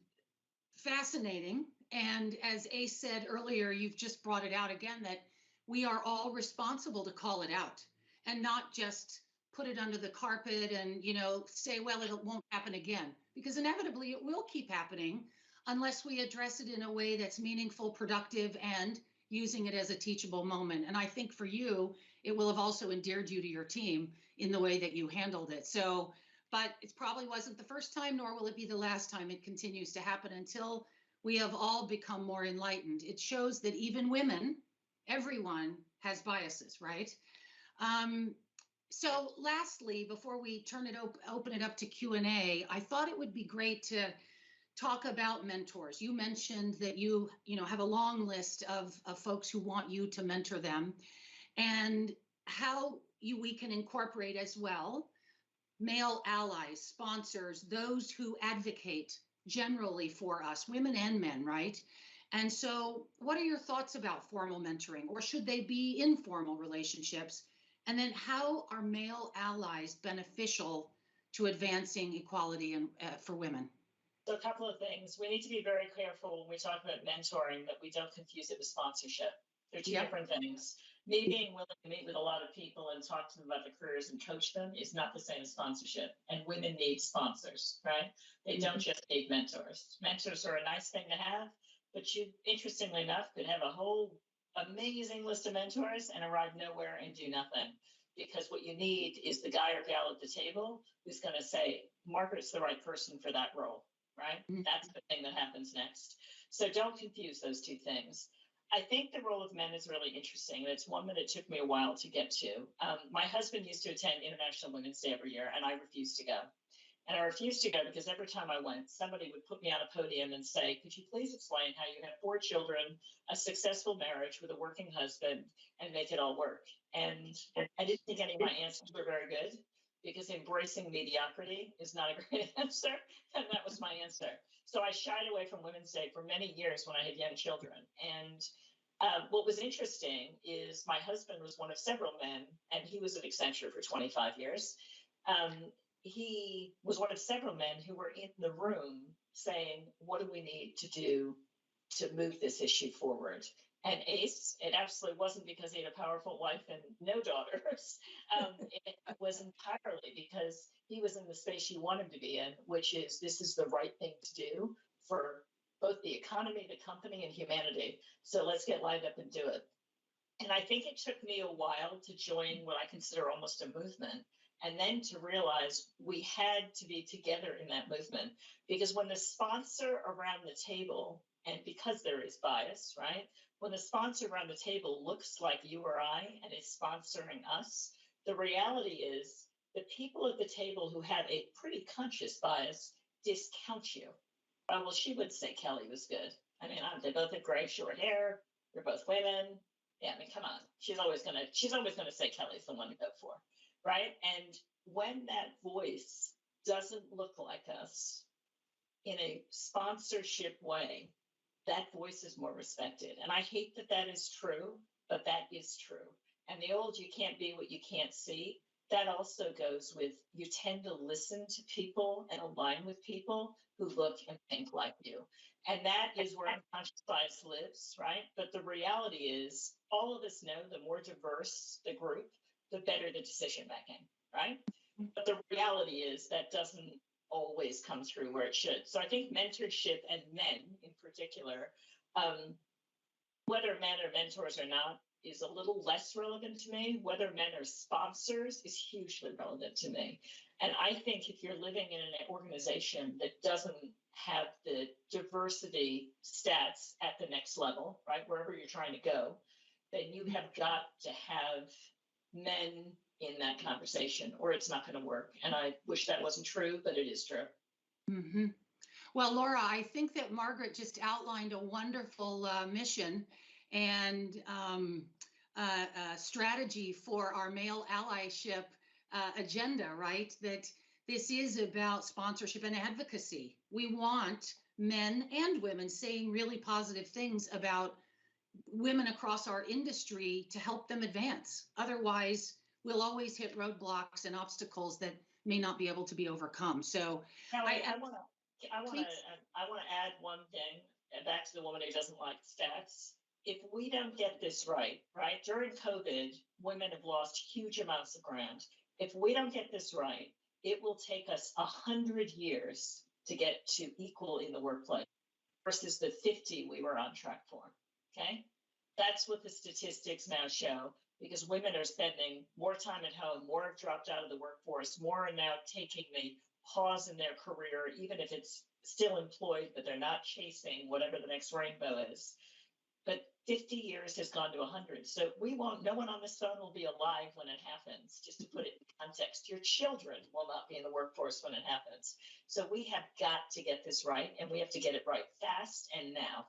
fascinating. And as Ace said earlier, you've just brought it out again, that we are all responsible to call it out and not just put it under the carpet and, say, well, it won't happen again, because inevitably it will keep happening unless we address it in a way that's meaningful, productive, and using it as a teachable moment. And I think for you, it will have also endeared you to your team in the way that you handled it. So, but it probably wasn't the first time, nor will it be the last time. It continues to happen until we have all become more enlightened. It shows that even women, everyone has biases, right? So lastly, before we open it up to Q&A, I thought it would be great to talk about mentors. You mentioned that you have a long list of folks who want you to mentor them, and how we can incorporate as well male allies, sponsors, those who advocate generally for us, women and men, right? And so what are your thoughts about formal mentoring, or should they be informal relationships? And then how are male allies beneficial to advancing equality for women? So a couple of things. We need to be very careful when we talk about mentoring that we don't confuse it with sponsorship. They're two different things. Me being willing to meet with a lot of people and talk to them about their careers and coach them is not the same as sponsorship. And women need sponsors, right? They don't just need mentors. Mentors are a nice thing to have, but you, interestingly enough, could have a whole amazing list of mentors and arrive nowhere and do nothing. because what you need is the guy or gal at the table who's going to say, Margaret's the right person for that role, right? Mhm. That's the thing that happens next. So don't confuse those two things. I think the role of men is really interesting, and it's one that it took me a while to get to. My husband used to attend International Women's Day every year, and I refused to go. And I refused to go because every time I went, somebody would put me on a podium and say, could you please explain how you have 4 children, a successful marriage with a working husband, and make it all work? And I didn't think any of my answers were very good, because embracing mediocrity is not a great answer. And that was my answer. So I shied away from Women's Day for many years when I had young children. And what was interesting is my husband was one of several men, and he was at Accenture for 25 years. He was one of several men who were in the room saying, what do we need to do to move this issue forward? And Ace, it absolutely wasn't because he had a powerful wife and no daughters. It was entirely because he was in the space you want him to be in, which is this is the right thing to do for both the economy, the company, and humanity. So let's get lined up and do it. And I think it took me a while to join what I consider almost a movement, and then to realize we had to be together in that movement. Because when the sponsor around the table, and because there is bias, right? When the sponsor around the table looks like you or I and is sponsoring us, the reality is the people at the table who have a pretty conscious bias discount you. Well, she would say Kelly was good. I mean, they both have gray short hair. They're both women. Yeah, I mean, come on. She's always gonna say Kelly's the one to go for, right? And when that voice doesn't look like us in a sponsorship way, that voice is more respected. And I hate that that is true, but that is true. And the old you can't be what you can't see, that also goes with you tend to listen to people and align with people who look and think like you. And that is where unconscious bias lives, right? But the reality is all of us know the more diverse the group, the better the decision making, right? But the reality is that doesn't always come through where it should. So I think mentorship, and men in particular, whether men are mentors or not, is a little less relevant to me. Whether men are sponsors is hugely relevant to me. And I think if you're living in an organization that doesn't have the diversity stats at the next level, right, wherever you're trying to go, then you have got to have men in that conversation, or it's not going to work. And I wish that wasn't true, but it is true. Mm-hmm. Well, Laura, I think that Margaret just outlined a wonderful mission and strategy for our male allyship agenda, right? That this is about sponsorship and advocacy. We want men and women saying really positive things about women across our industry to help them advance. Otherwise, we'll always hit roadblocks and obstacles that may not be able to be overcome. So I want to add one thing, and back to the woman who doesn't like stats. If we don't get this right, during COVID, women have lost huge amounts of ground. If we don't get this right, it will take us 100 years to get to equal in the workplace versus the 50 we were on track for. Okay, that's what the statistics now show, because women are spending more time at home, more have dropped out of the workforce, more are now taking the pause in their career, even if it's still employed, but they're not chasing whatever the next rainbow is. But 50 years has gone to 100. So no one on this phone will be alive when it happens, just to put it in context. Your children will not be in the workforce when it happens. So we have got to get this right, and we have to get it right fast and now.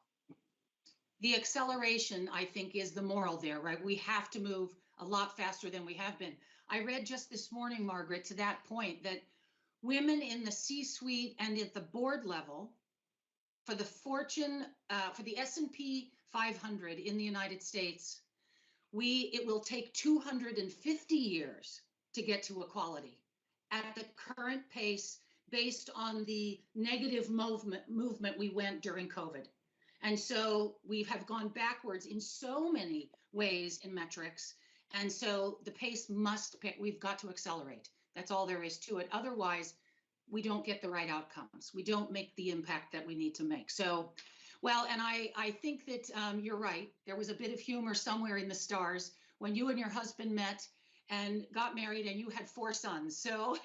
The acceleration, I think, is the moral there, right? We have to move a lot faster than we have been. I read just this morning, Margaret, to that point, that women in the C-suite and at the board level for the for the S&P 500 in the United States, it will take 250 years to get to equality at the current pace based on the negative movement we went during COVID. And so we have gone backwards in so many ways in metrics. And so the pace we've got to accelerate. That's all there is to it. Otherwise, we don't get the right outcomes. We don't make the impact that we need to make. So, well, and I think that you're right. There was a bit of humor somewhere in the stars when you and your husband met and got married, and you had 4 sons. So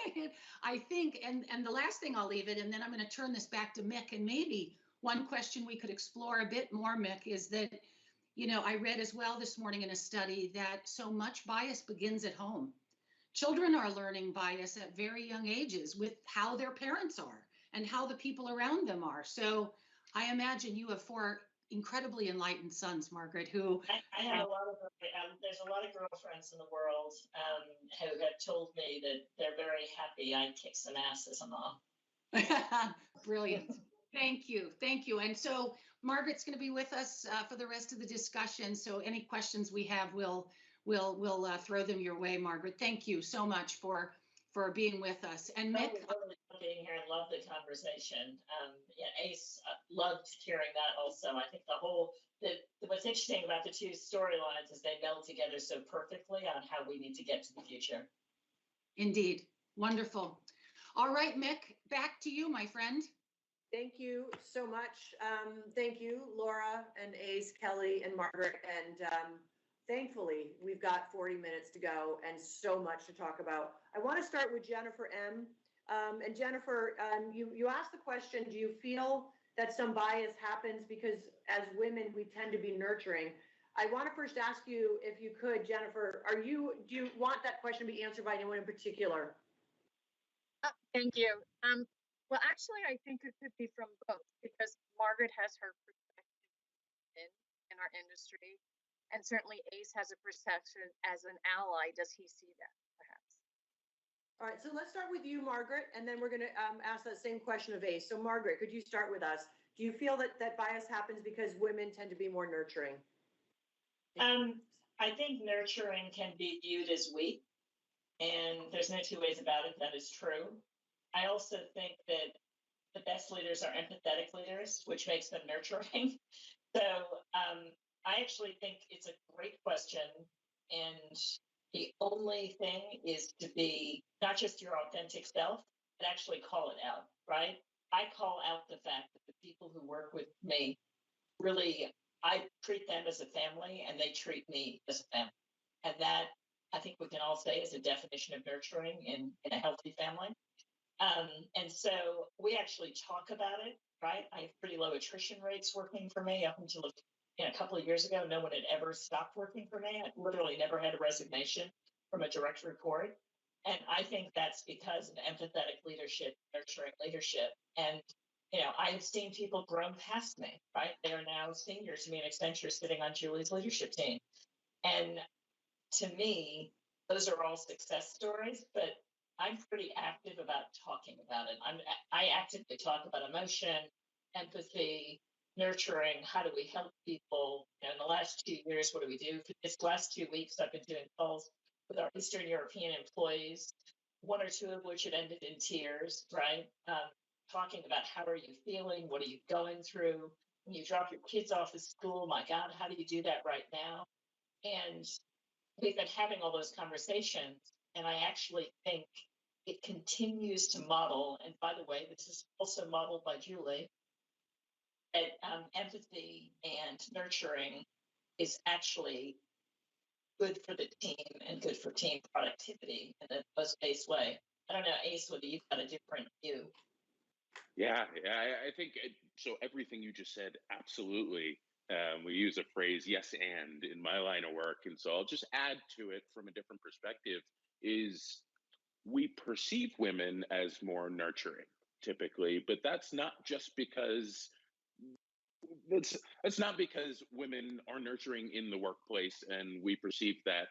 I think, and the last thing I'll leave it, and then I'm going to turn this back to Mick, and maybe one question we could explore a bit more, Mick, is that, you know, I read as well this morning in a study that so much bias begins at home. Children are learning bias at very young ages with how their parents are and how the people around them are. So I imagine you have 4 incredibly enlightened sons, Margaret, who I have a lot of, there's a lot of girlfriends in the world who have told me that they're very happy I kick some ass as a mom. Brilliant. Thank you. Thank you. And so Margaret's going to be with us for the rest of the discussion. So any questions we have, we'll throw them your way, Margaret. Thank you so much for being with us. And Mick, really being here, love the conversation. Yeah, Ace loved hearing that also. I think what's interesting about the 2 storylines is they meld together so perfectly on how we need to get to the future. Indeed. Wonderful. All right, Mick, back to you, my friend. Thank you so much. Thank you, Laura and Ace, Kelly and Margaret. And thankfully, we've got 40 minutes to go and so much to talk about. I want to start with Jennifer M. And Jennifer, you asked the question, do you feel that some bias happens because as women, we tend to be nurturing? I want to first ask you, if you could, Jennifer, do you want that question to be answered by anyone in particular? Thank you. Well, actually, I think it could be from both, because Margaret has her perspective in our industry, and certainly Ace has a perception as an ally. Does he see that, perhaps? All right, so let's start with you, Margaret, and then we're going to ask that same question of Ace. So Margaret, could you start with us? Do you feel that bias happens because women tend to be more nurturing? I think nurturing can be viewed as weak, and there's no 2 ways about it. That is true. I also think that the best leaders are empathetic leaders, which makes them nurturing. So I actually think it's a great question. And the only thing is to be not just your authentic self, but actually call it out, right? I call out the fact that the people who work with me, really, I treat them as a family and they treat me as a family. And that, I think we can all say, is a definition of nurturing in a healthy family. And so we actually talk about it, right? I have pretty low attrition rates working for me up until a couple of years ago. No one had ever stopped working for me. I literally never had a resignation from a direct report. And I think that's because of empathetic leadership, nurturing leadership. And, you know, I have seen people grown past me, right? They are now seniors to me in Accenture sitting on Julie's leadership team. And to me, those are all success stories, but I'm pretty active about talking about it. I actively talk about emotion, empathy, nurturing. How do we help people? You know, in the last 2 years, what do we do? For this last 2 weeks, I've been doing calls with our Eastern European employees, 1 or 2 of which have ended in tears, right? Talking about how are you feeling? What are you going through? When you drop your kids off at school, my God, how do you do that right now? And we've been having all those conversations. And I actually think it continues to model, and by the way, this is also modeled by Julie, that empathy and nurturing is actually good for the team and good for team productivity in a post-based way. I don't know, Ace, whether you've got a different view. Yeah, I think so. Everything you just said, absolutely. We use a phrase, yes, and in my line of work. And so I'll just add to it from a different perspective is we perceive women as more nurturing typically, but that's not just because it's not because women are nurturing in the workplace and we perceive that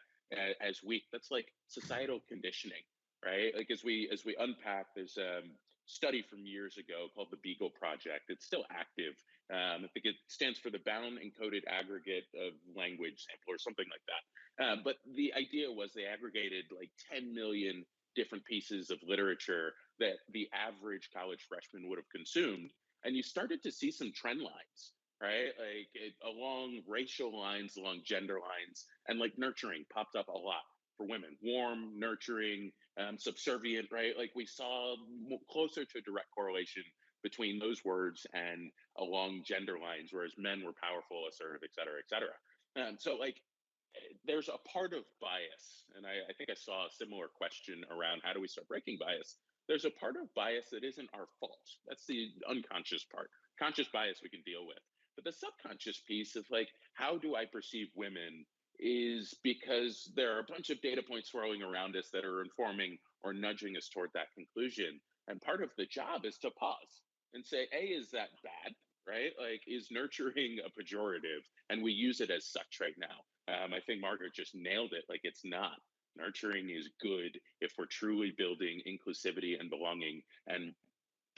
as weak. That's like societal conditioning, right? Like as we unpack, there's a study from years ago called the Beagle Project. It's still active. I think it stands for the Bound Encoded Aggregate of Language Sample or something like that. But the idea was they aggregated like 10 million different pieces of literature that the average college freshman would have consumed. And you started to see some trend lines, right? Like along racial lines, along gender lines, and like nurturing popped up a lot for women. Warm, nurturing, subservient, right? Like we saw closer to a direct correlation between those words and along gender lines, whereas men were powerful, assertive, et cetera, et cetera. So like there's a part of bias, and I think I saw a similar question around how do we start breaking bias. There's a part of bias that isn't our fault. That's the unconscious part. Conscious bias we can deal with. But the subconscious piece of like, how do I perceive women is because there are a bunch of data points swirling around us that are informing or nudging us toward that conclusion. And part of the job is to pause and say, A, is that bad? Right? Like, is nurturing a pejorative? And we use it as such right now. I think Margaret just nailed it. Like, it's not. Nurturing is good if we're truly building inclusivity and belonging and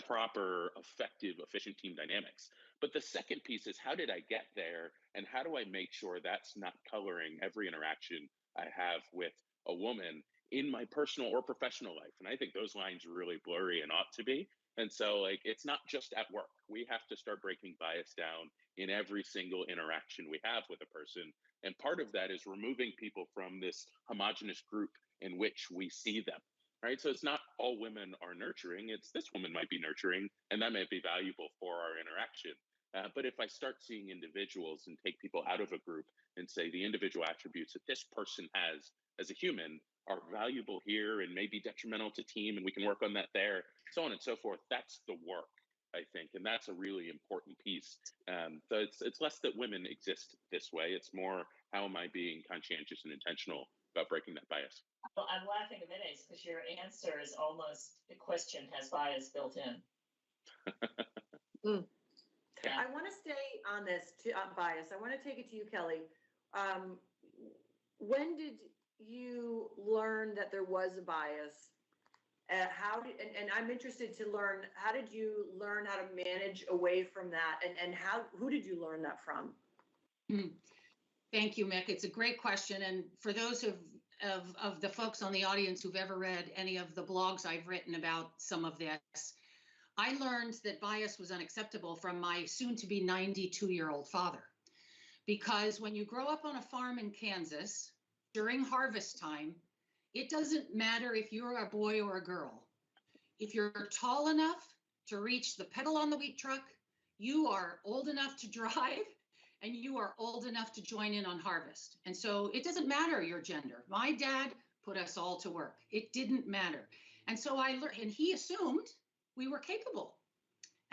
proper, effective, efficient team dynamics. But the second piece is, how did I get there? And how do I make sure that's not coloring every interaction I have with a woman in my personal or professional life? And I think those lines are really blurry and ought to be. And so, like, it's not just at work. We have to start breaking bias down in every single interaction we have with a person. And part of that is removing people from this homogenous group in which we see them. Right. So it's not all women are nurturing. It's this woman might be nurturing, and that might be valuable for our interaction. But if I start seeing individuals and take people out of a group and say the individual attributes that this person has as a human are valuable here and may be detrimental to team, and we can work on that there, so on and so forth, that's the work, I think. And that's a really important piece. So it's less that women exist this way. It's more, how am I being conscientious and intentional about breaking that bias? Well, I'm laughing a minute because your answer is almost the question has bias built in. I want to stay on this bias. I want to take it to you, Kelly. When did you learn that there was a bias? How did, and I'm interested to learn, how did you learn how to manage away from that? And who did you learn that from? Thank you, Mick. It's a great question. And for those of the folks on the audience who've ever read any of the blogs I've written about some of this, I learned that bias was unacceptable from my soon-to-be 92-year-old father. Because when you grow up on a farm in Kansas during harvest time, it doesn't matter if you're a boy or a girl. If you're tall enough to reach the pedal on the wheat truck, you are old enough to drive, and you are old enough to join in on harvest. And so it doesn't matter your gender. My dad put us all to work. It didn't matter. And so I learned, and he assumed we were capable.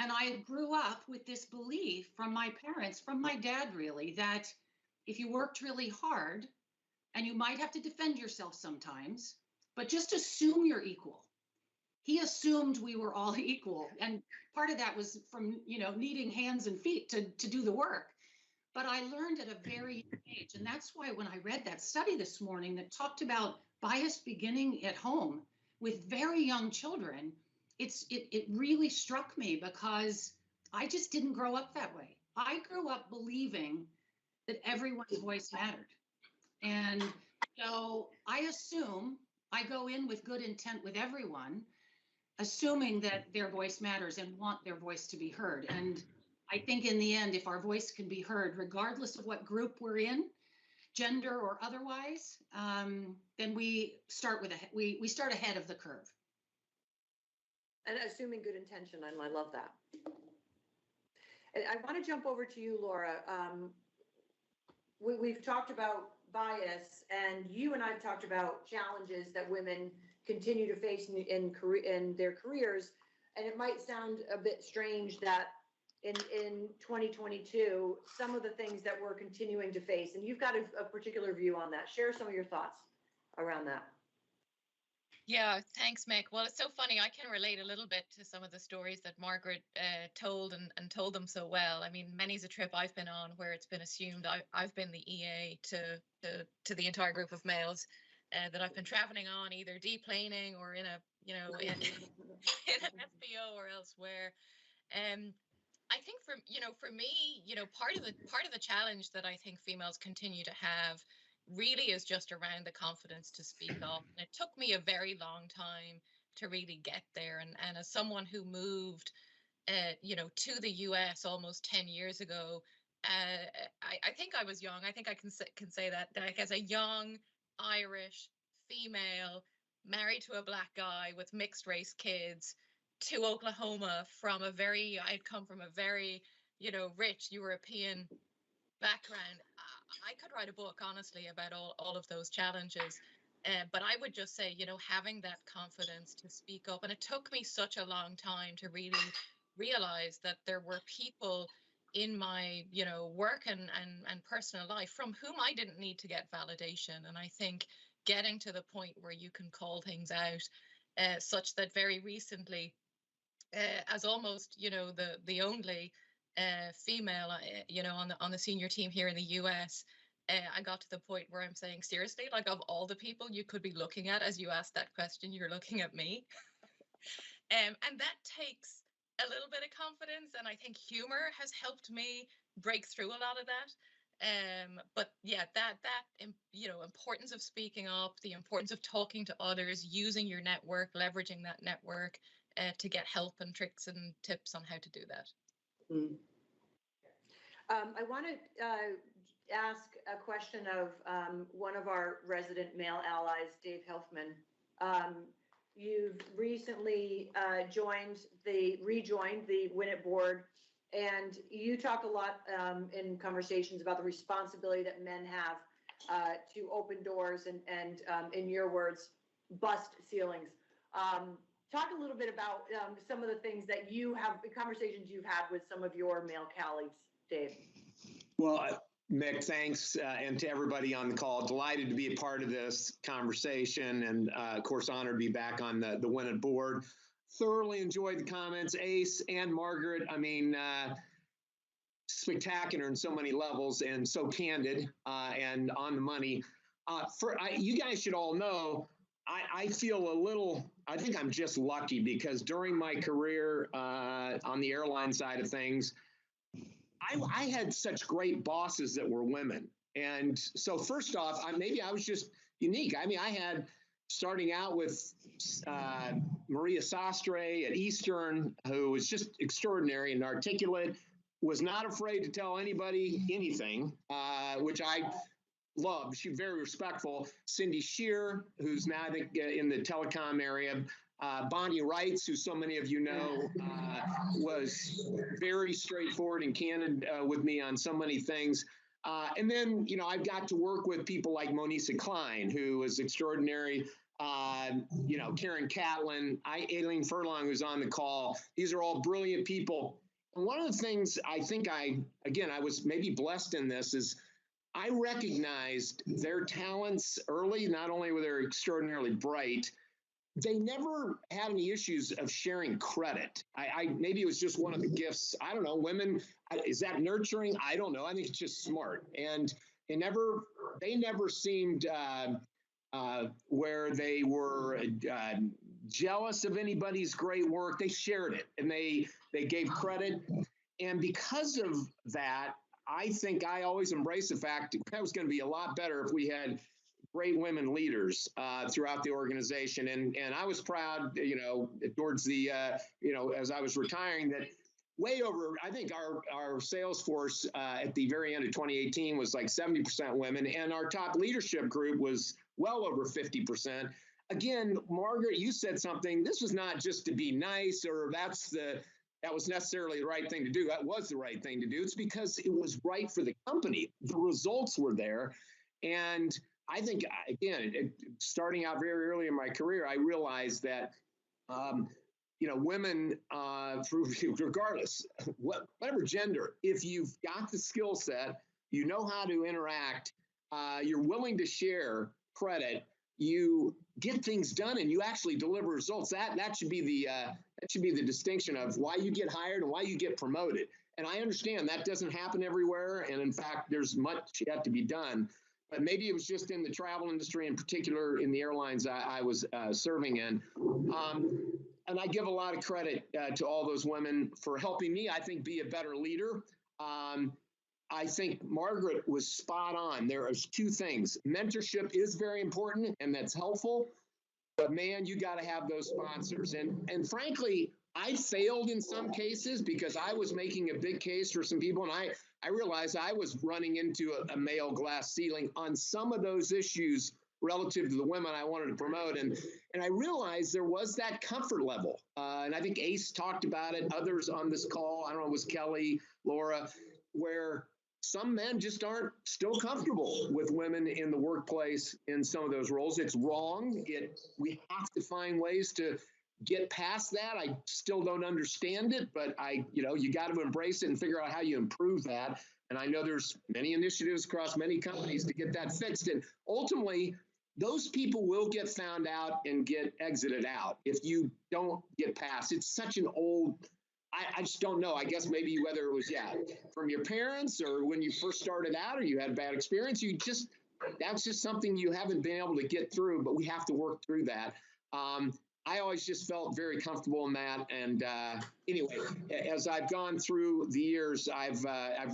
And I grew up with this belief from my parents, from my dad really, that if you worked really hard, and you might have to defend yourself sometimes, but just assume you're equal. He assumed we were all equal. And part of that was from, needing hands and feet to do the work. But I learned at a very young age. And that's why when I read that study this morning that talked about bias beginning at home with very young children, it really struck me because I just didn't grow up that way. I grew up believing that everyone's voice mattered. And so I go in with good intent with everyone, assuming that their voice matters and want their voice to be heard. And I think in the end, if our voice can be heard, regardless of what group we're in, gender or otherwise, then we start we start ahead of the curve. And assuming good intention, and I love that. And I want to jump over to you, Laura. We've talked about bias, and you and I have talked about challenges that women continue to face in their careers. And it might sound a bit strange that in 2022, some of the things that we're continuing to face, and you've got a particular view on that. Share some of your thoughts around that. Yeah, thanks, Mick. Well, it's so funny. I can relate a little bit to some of the stories that Margaret told and told them so well. I mean, many's a trip I've been on where it's been assumed I've been the EA to the entire group of males that I've been traveling on, either deplaning or in in an FBO or elsewhere. I think for me, part of the challenge that I think females continue to have really is just around the confidence to speak up. And it took me a very long time to really get there. And as someone who moved, to the US almost 10 years ago, I think I was young. I think I can say that like as a young Irish female married to a black guy with mixed race kids to Oklahoma I'd come from a very, rich European background. I could write a book, honestly, about all of those challenges. But I would just say, having that confidence to speak up. And it took me such a long time to really realize that there were people in my, work and personal life from whom I didn't need to get validation. And I think getting to the point where you can call things out, such that very recently, as almost, the only female, on the senior team here in the US, I got to the point where I'm saying, seriously, like, of all the people you could be looking at as you asked that question, you're looking at me. And that takes a little bit of confidence, and I think humor has helped me break through a lot of that. But yeah, that importance of speaking up, the importance of talking to others, using your network, leveraging that network to get help and tricks and tips on how to do that. Mm. I want to ask a question of one of our resident male allies, Dave Helfman. You've recently rejoined the WINiT board, and you talk a lot in conversations about the responsibility that men have to open doors and in your words, bust ceilings. Talk a little bit about some of the things that the conversations you've had with some of your male colleagues, Dave. Well, Mick, thanks, and to everybody on the call. Delighted to be a part of this conversation, and of course, honored to be back on the WINiT board. Thoroughly enjoyed the comments, Ace and Margaret. I mean, spectacular in so many levels, and so candid and on the money. You guys should all know, I feel a little, I think I'm just lucky because during my career on the airline side of things, I had such great bosses that were women. And so first off, maybe I was just unique. I mean, I had, starting out with Maria Sastre at Eastern, who was just extraordinary and articulate, was not afraid to tell anybody anything, which I loved. She was very respectful. Cindy Shear, who's now, I think, in the telecom area. Bonnie Wrights, who so many of you know, was very straightforward and candid with me on so many things. And then, I've got to work with people like Monisa Klein, who was extraordinary. Karen Catlin, Aileen Furlong, who's on the call. These are all brilliant people. And one of the things I think I was maybe blessed in this is I recognized their talents early. Not only were they extraordinarily bright, they never had any issues of sharing credit. Maybe it was just one of the gifts. I don't know. Women, is that nurturing? I don't know. I think it's just smart. And they never seemed where they were jealous of anybody's great work. They shared it and they gave credit. And because of that, I think I always embraced the fact that was going to be a lot better if we had great women leaders throughout the organization. And I was proud, towards the, as I was retiring, that way over, I think our sales force at the very end of 2018 was like 70% women, and our top leadership group was well over 50%. Again, Margaret, you said something, this was not just to be nice or that was necessarily the right thing to do. That was the right thing to do. It's because it was right for the company. The results were there. And I think, again, starting out very early in my career, I realized that, women, regardless, whatever gender, if you've got the skill set, you know how to interact, you're willing to share credit, you get things done, and you actually deliver results. That should be the distinction of why you get hired and why you get promoted. And I understand that doesn't happen everywhere, and in fact, there's much yet to be done. But maybe it was just in the travel industry, in particular in the airlines I was serving in. And I give a lot of credit to all those women for helping me, I think, be a better leader. I think Margaret was spot on. There are two things. Mentorship is very important, and that's helpful. But man, you got to have those sponsors. And frankly, I failed in some cases because I was making a big case for some people, and I realized I was running into a male glass ceiling on some of those issues relative to the women I wanted to promote. And I realized there was that comfort level. And I think Ace talked about it, others on this call, I don't know, it was Kelly, Laura, where some men just aren't still comfortable with women in the workplace in some of those roles. It's wrong. We have to find ways to get past that. I still don't understand it, but you got to embrace it and figure out how you improve that. And I know there's many initiatives across many companies to get that fixed. And ultimately, those people will get found out and get exited out if you don't get past. It's such an old, I just don't know. I guess maybe whether it was, from your parents or when you first started out or you had a bad experience, that's just something you haven't been able to get through, but we have to work through that. I always just felt very comfortable in that. And anyway, as I've gone through the years, I've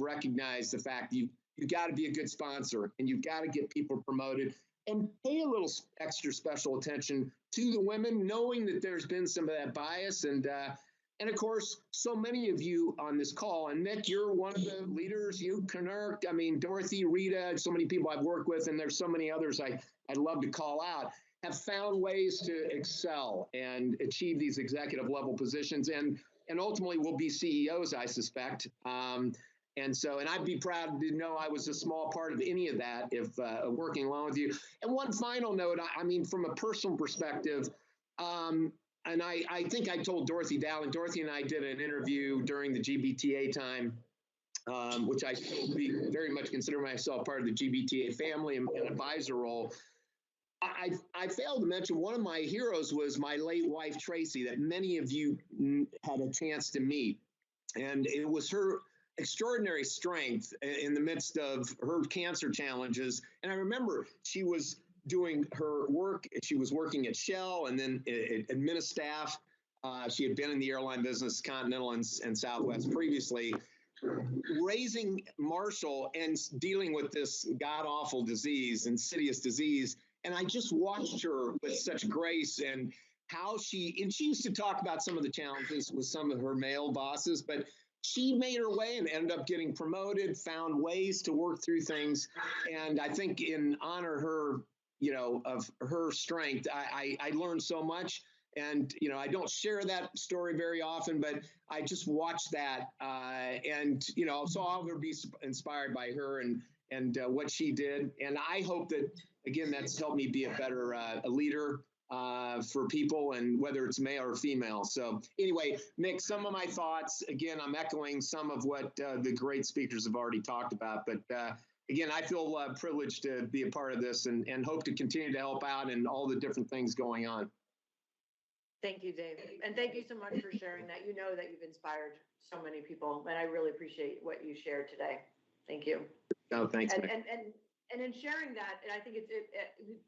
recognized the fact you got to be a good sponsor and you've got to get people promoted and pay a little extra special attention to the women, knowing that there's been some of that bias. And of course, so many of you on this call, and Nick, you're one of the leaders, you, Knurk, Dorothy, Rita, so many people I've worked with, and there's so many others I'd love to call out, have found ways to excel and achieve these executive level positions and ultimately will be CEOs, I suspect. And I'd be proud to know I was a small part of any of that if working along with you. And one final note, from a personal perspective, and I think I told Dorothy Dowling, Dorothy and I did an interview during the GBTA time, which I very much consider myself part of the GBTA family and advisor role. I failed to mention one of my heroes was my late wife, Tracy, that many of you had a chance to meet. And it was her extraordinary strength in the midst of her cancer challenges. And I remember she was doing her work. She was working at Shell and then at Ministaff. She had been in the airline business, Continental and Southwest previously, raising Marshall and dealing with this god-awful disease, insidious disease. And I just watched her with such grace and how she used to talk about some of the challenges with some of her male bosses, but she made her way and ended up getting promoted, found ways to work through things. And I think in honor her, of her strength, I learned so much. And, I don't share that story very often, but I just watched that. So I'll be inspired by her and what she did. And I hope that, again, that's helped me be a better a leader for people, and whether it's male or female. So anyway, Mick, some of my thoughts, again, I'm echoing some of what the great speakers have already talked about. But again, I feel privileged to be a part of this and hope to continue to help out in all the different things going on. Thank you, Dave. And thank you so much for sharing that. You know that you've inspired so many people, and I really appreciate what you shared today. Thank you. Oh, thanks. And in sharing that, and I think it's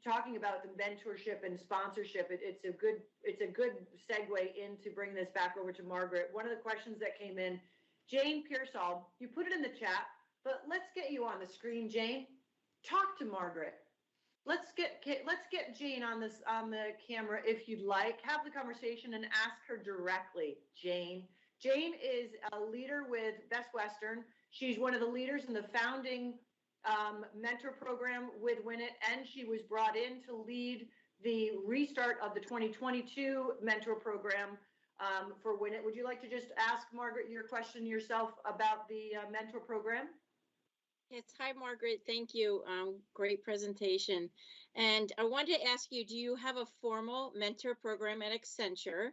talking about the mentorship and sponsorship, it's a good segue into bring this back over to Margaret. One of the questions that came in, Jane Pearsall, you put it in the chat, but let's get you on the screen, Jane. Talk to Margaret. Let's get Jane on the camera if you'd like. Have the conversation and ask her directly, Jane. Jane is a leader with Best Western. She's one of the leaders in the founding mentor program with WINiT, and she was brought in to lead the restart of the 2022 mentor program for WINiT. Would you like to just ask Margaret your question yourself about the mentor program? Yes, hi Margaret, thank you. Great presentation. And I wanted to ask you, do you have a formal mentor program at Accenture?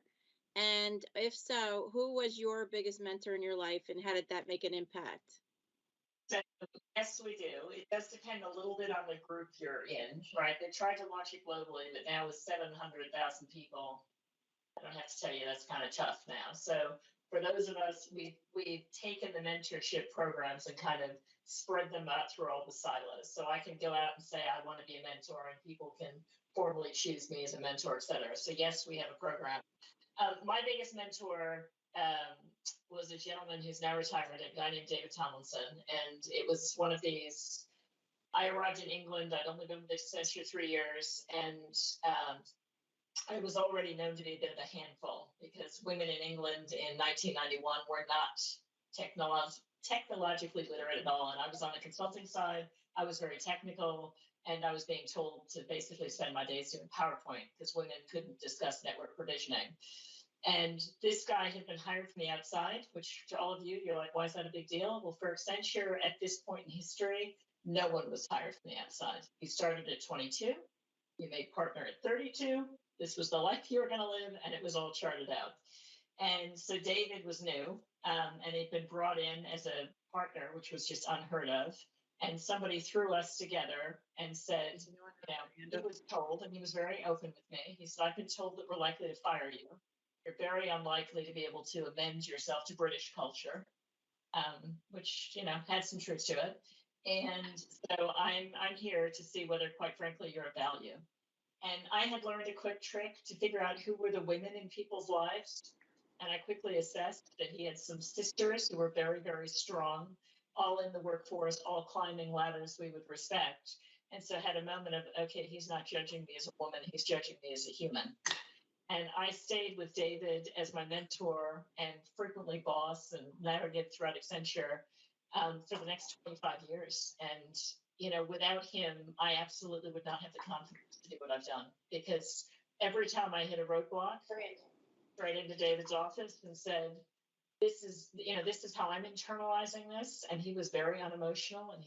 And if so, who was your biggest mentor in your life and how did that make an impact? Yes, we do. It does depend a little bit on the group you're in, right? They tried to launch it globally, but now with 700,000 people, I don't have to tell you, that's kind of tough now. So for those of us, we've taken the mentorship programs and kind of spread them out through all the silos. So I can go out and say, I want to be a mentor, and people can formally choose me as a mentor, et cetera. So yes, we have a program. My biggest mentor was a gentleman who's now retired, a guy named David Tomlinson. And it was one of these, I arrived in England, I'd only been with Accenture 3 years, and I was already known to be a bit of a handful because women in England in 1991 were not technologically literate at all. And I was on the consulting side, I was very technical, and I was being told to basically spend my days doing PowerPoint because women couldn't discuss network provisioning. And this guy had been hired from the outside, which to all of you, you're like, why is that a big deal? Well, for Accenture at this point in history, no one was hired from the outside. You started at 22, you made partner at 32. This was the life you were going to live, and it was all charted out. And so David was new, and he'd been brought in as a partner, which was just unheard of. And somebody threw us together and said, he was told, and he was very open with me. He said, I've been told that we're likely to fire you. You're very unlikely to be able to amend yourself to British culture, which, had some truth to it. And so I'm here to see whether, quite frankly, you're of value. And I had learned a quick trick to figure out who were the women in people's lives. And I quickly assessed that he had some sisters who were very, very strong, all in the workforce, all climbing ladders we would respect. And so I had a moment of, okay, he's not judging me as a woman, he's judging me as a human. And I stayed with David as my mentor and frequently boss and navigated throughout Accenture for the next 25 years. And, without him, I absolutely would not have the confidence to do what I've done, because every time I hit a roadblock, right into David's office and said, this is how I'm internalizing this. And he was very unemotional, and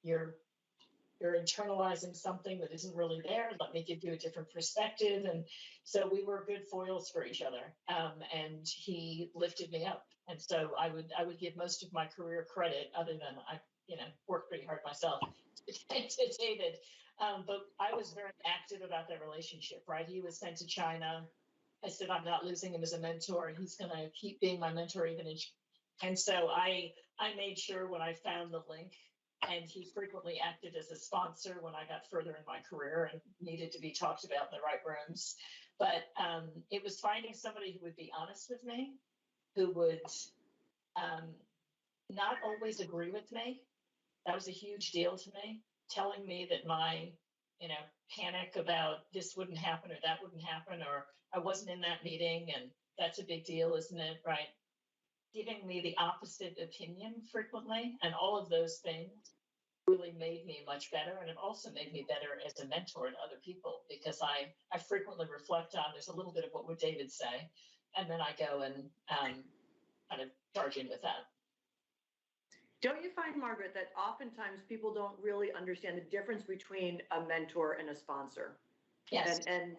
you're internalizing something that isn't really there. Let me give you a different perspective. And so we were good foils for each other. And he lifted me up. And so I would give most of my career credit, other than I, worked pretty hard myself, to David. But I was very active about that relationship, right? He was sent to China. I said, I'm not losing him as a mentor, and he's going to keep being my mentor even in. And so I made sure when I found the link, and he frequently acted as a sponsor when I got further in my career and needed to be talked about in the right rooms. But it was finding somebody who would be honest with me, who would not always agree with me. That was a huge deal to me, telling me that my, panic about this wouldn't happen or that wouldn't happen, or I wasn't in that meeting and that's a big deal, isn't it? Right. Giving me the opposite opinion frequently, and all of those things really made me much better. And it also made me better as a mentor to other people, because I frequently reflect on, there's a little bit of what would David say, and then I go and kind of charge in with that. Don't you find, Margaret, that oftentimes people don't really understand the difference between a mentor and a sponsor? Yes. And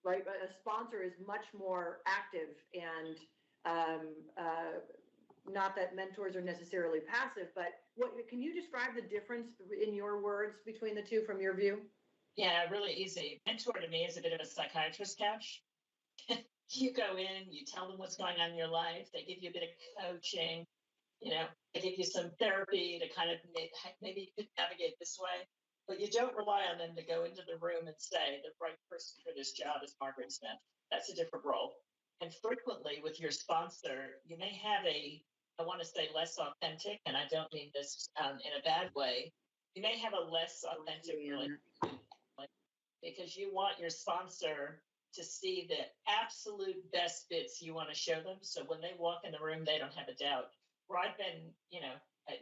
right, a sponsor is much more active, and not that mentors are necessarily passive, but can you describe the difference in your words between the two from your view? Yeah, really easy. Mentor to me is a bit of a psychiatrist's couch. You go in, you tell them what's going on in your life, they give you a bit of coaching, they give you some therapy to kind of maybe you could navigate this way, but you don't rely on them to go into the room and say the right person for this job is Margaret Smith. That's a different role. And frequently with your sponsor, you may have I want to say less authentic, and I don't mean this in a bad way. You may have a less authentic relationship, because you want your sponsor to see the absolute best bits you want to show them. So when they walk in the room, they don't have a doubt. Where I've been,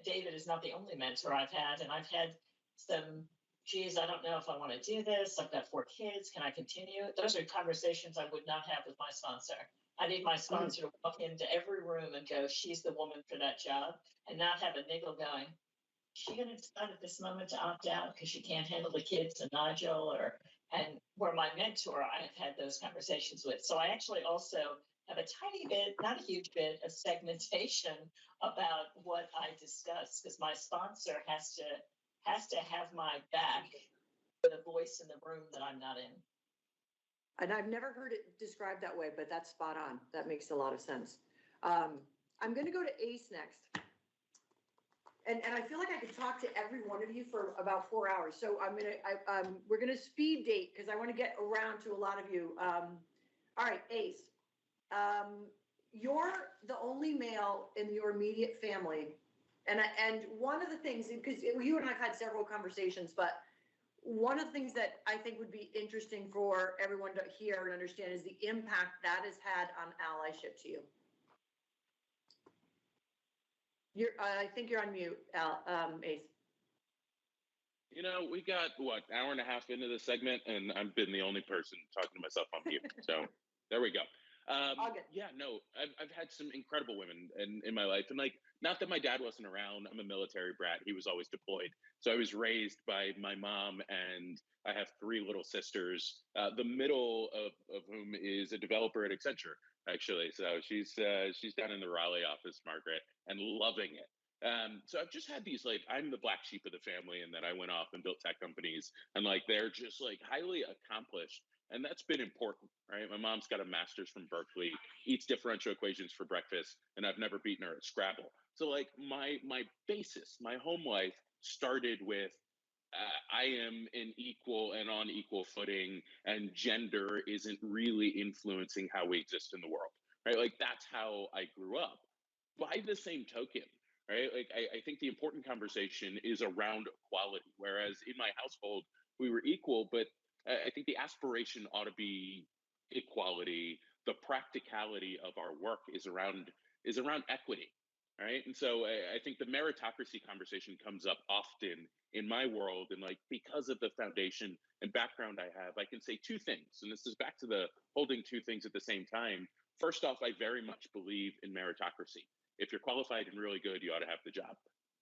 David is not the only mentor I've had, and I've had some, geez, I don't know if I want to do this. I've got 4 kids. Can I continue? Those are conversations I would not have with my sponsor. I need my sponsor to walk into every room and go, she's the woman for that job, and not have a niggle going, is she going to decide at this moment to opt out because she can't handle the kids and Nigel? And where my mentor, I've had those conversations with. So I actually also have a tiny bit, not a huge bit, of segmentation about what I discuss, because my sponsor has to have my back with a voice in the room that I'm not in. And I've never heard it described that way, but that's spot on. That makes a lot of sense. I'm going to go to Ace next. And I feel like I could talk to every one of you for about 4 hours. So we're going to speed date, because I want to get around to a lot of you. All right, Ace. You're the only male in your immediate family. And one of the things, because you and I have had several conversations, but one of the things that I think would be interesting for everyone to hear and understand is the impact that has had on allyship to you. I think you're on mute, Ace. We got, hour and a half into the segment, and I've been the only person talking to myself on mute. So there we go. August. Yeah, no, I've had some incredible women in my life, and like, not that my dad wasn't around. I'm a military brat. He was always deployed, so I was raised by my mom, and I have three little sisters. The middle of whom is a developer at Accenture, actually. So she's down in the Raleigh office, Margaret, and loving it. So I've just had these, like, I'm the black sheep of the family, and then I went off and built tech companies, and like they're just like highly accomplished, and that's been important, right? My mom's got a master's from Berkeley, eats differential equations for breakfast, and I've never beaten her at Scrabble. So like my basis, my home life started with I am an equal and on equal footing, and gender isn't really influencing how we exist in the world, right? Like that's how I grew up. By the same token, right? Like I think the important conversation is around equality. Whereas in my household, we were equal, but I think the aspiration ought to be equality. The practicality of our work is around equity, right? And so I think the meritocracy conversation comes up often in my world, and like because of the foundation and background I have, I can say two things. And this is back to the holding two things at the same time. First off, I very much believe in meritocracy. If you're qualified and really good, you ought to have the job.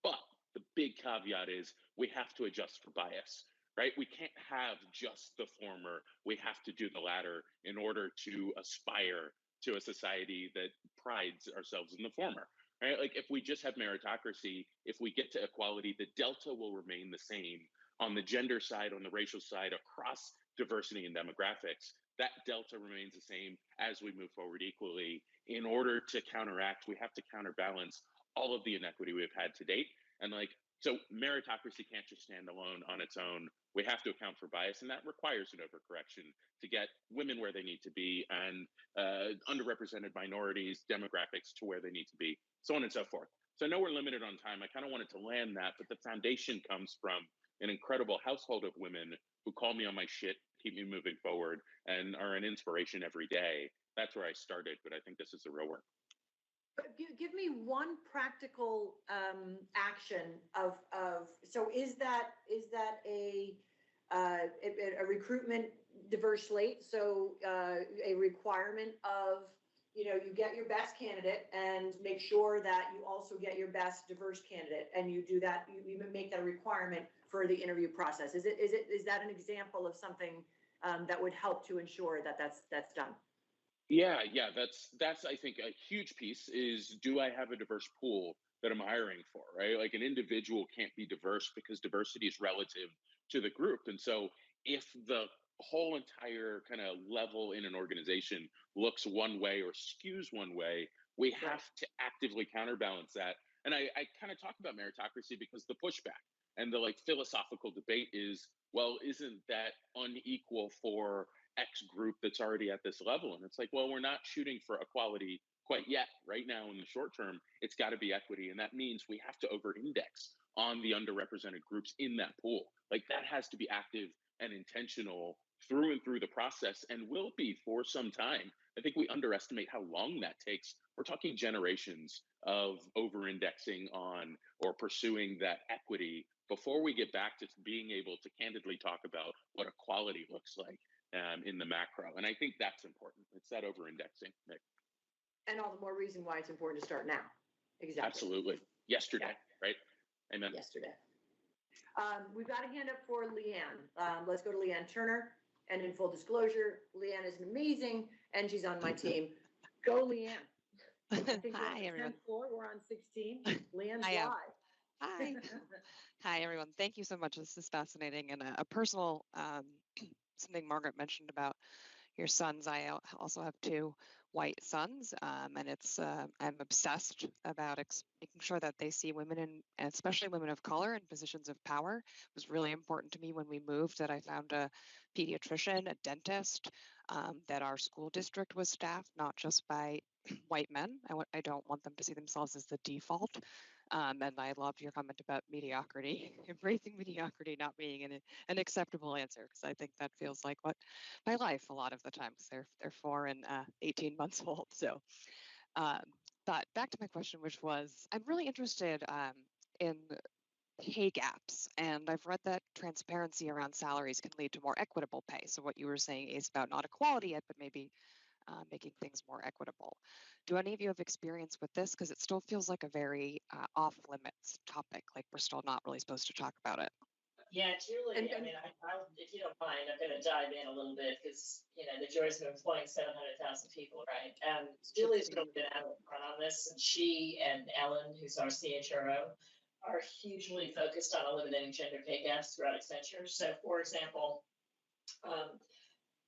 But the big caveat is we have to adjust for bias, right? We can't have just the former. We have to do the latter in order to aspire to a society that prides ourselves in the former, right? Like if we just have meritocracy, if we get to equality, the delta will remain the same on the gender side, on the racial side, across diversity and demographics. That delta remains the same as we move forward equally. In order to counteract, we have to counterbalance all of the inequity we've had to date. And like, so meritocracy can't just stand alone on its own. We have to account for bias, and that requires an overcorrection to get women where they need to be, and underrepresented minorities, demographics to where they need to be, so on and so forth. So I know we're limited on time. I kind of wanted to land that, but the foundation comes from an incredible household of women who call me on my shit, keep me moving forward, and are an inspiration every day. That's where I started, but I think this is the real work. Give me one practical action of so is that a recruitment diverse slate? So a requirement of, you know, you get your best candidate and make sure that you also get your best diverse candidate, and you do that, you even make that a requirement for the interview process. Is that an example of something that would help to ensure that that's done? Yeah, that's I think a huge piece is, do I have a diverse pool that I'm hiring for, right? Like an individual can't be diverse because diversity is relative to the group. And so if the whole entire kind of level in an organization looks one way or skews one way, we have to actively counterbalance that. And I kind of talk about meritocracy because the pushback and the like philosophical debate is, well, isn't that unequal for X group that's already at this level? And it's like, well, we're not shooting for equality quite yet. Right now, in the short term, it's got to be equity. And that means we have to over index on the underrepresented groups in that pool. Like that has to be active and intentional through and through the process, and will be for some time. I think we underestimate how long that takes. We're talking generations of over indexing on or pursuing that equity before we get back to being able to candidly talk about what equality looks like in the macro. And I think that's important. It's that over indexing, Nick. And all the more reason why it's important to start now. Exactly. Absolutely. Yesterday, right? Amen. Yesterday. We've got a hand up for Leanne. Let's go to Leanne Turner. And in full disclosure, Leanne is amazing, and she's on my team. Go, Leanne. I think Hi, we're on the everyone. 10th floor. We're on 16. Leanne's I am. live. Hi. Hi, everyone. Thank you so much. This is fascinating. And a personal, something Margaret mentioned about your sons. I also have two white sons, and I'm obsessed about making sure that they see women and especially women of color in positions of power. It was really important to me when we moved that I found a pediatrician, a dentist, that our school district was staffed not just by white men. I don't want them to see themselves as the default. And I loved your comment about mediocrity, embracing mediocrity not being an acceptable answer, because I think that feels like what my life a lot of the times. They're 4 and 18 months old. So, but back to my question, which was, I'm really interested in pay gaps, and I've read that transparency around salaries can lead to more equitable pay. So what you were saying is about not equality yet, but maybe making things more equitable. Do any of you have experience with this? Because it still feels like a very off limits topic, like we're still not really supposed to talk about it. Yeah, Julie, I mean, if you don't mind, I'm going to dive in a little bit because, you know, the joys of employing 700,000 people, right? Julie's really been out in front on this, and she and Ellen, who's our CHRO, are hugely focused on eliminating gender pay gaps throughout Accenture. So, for example,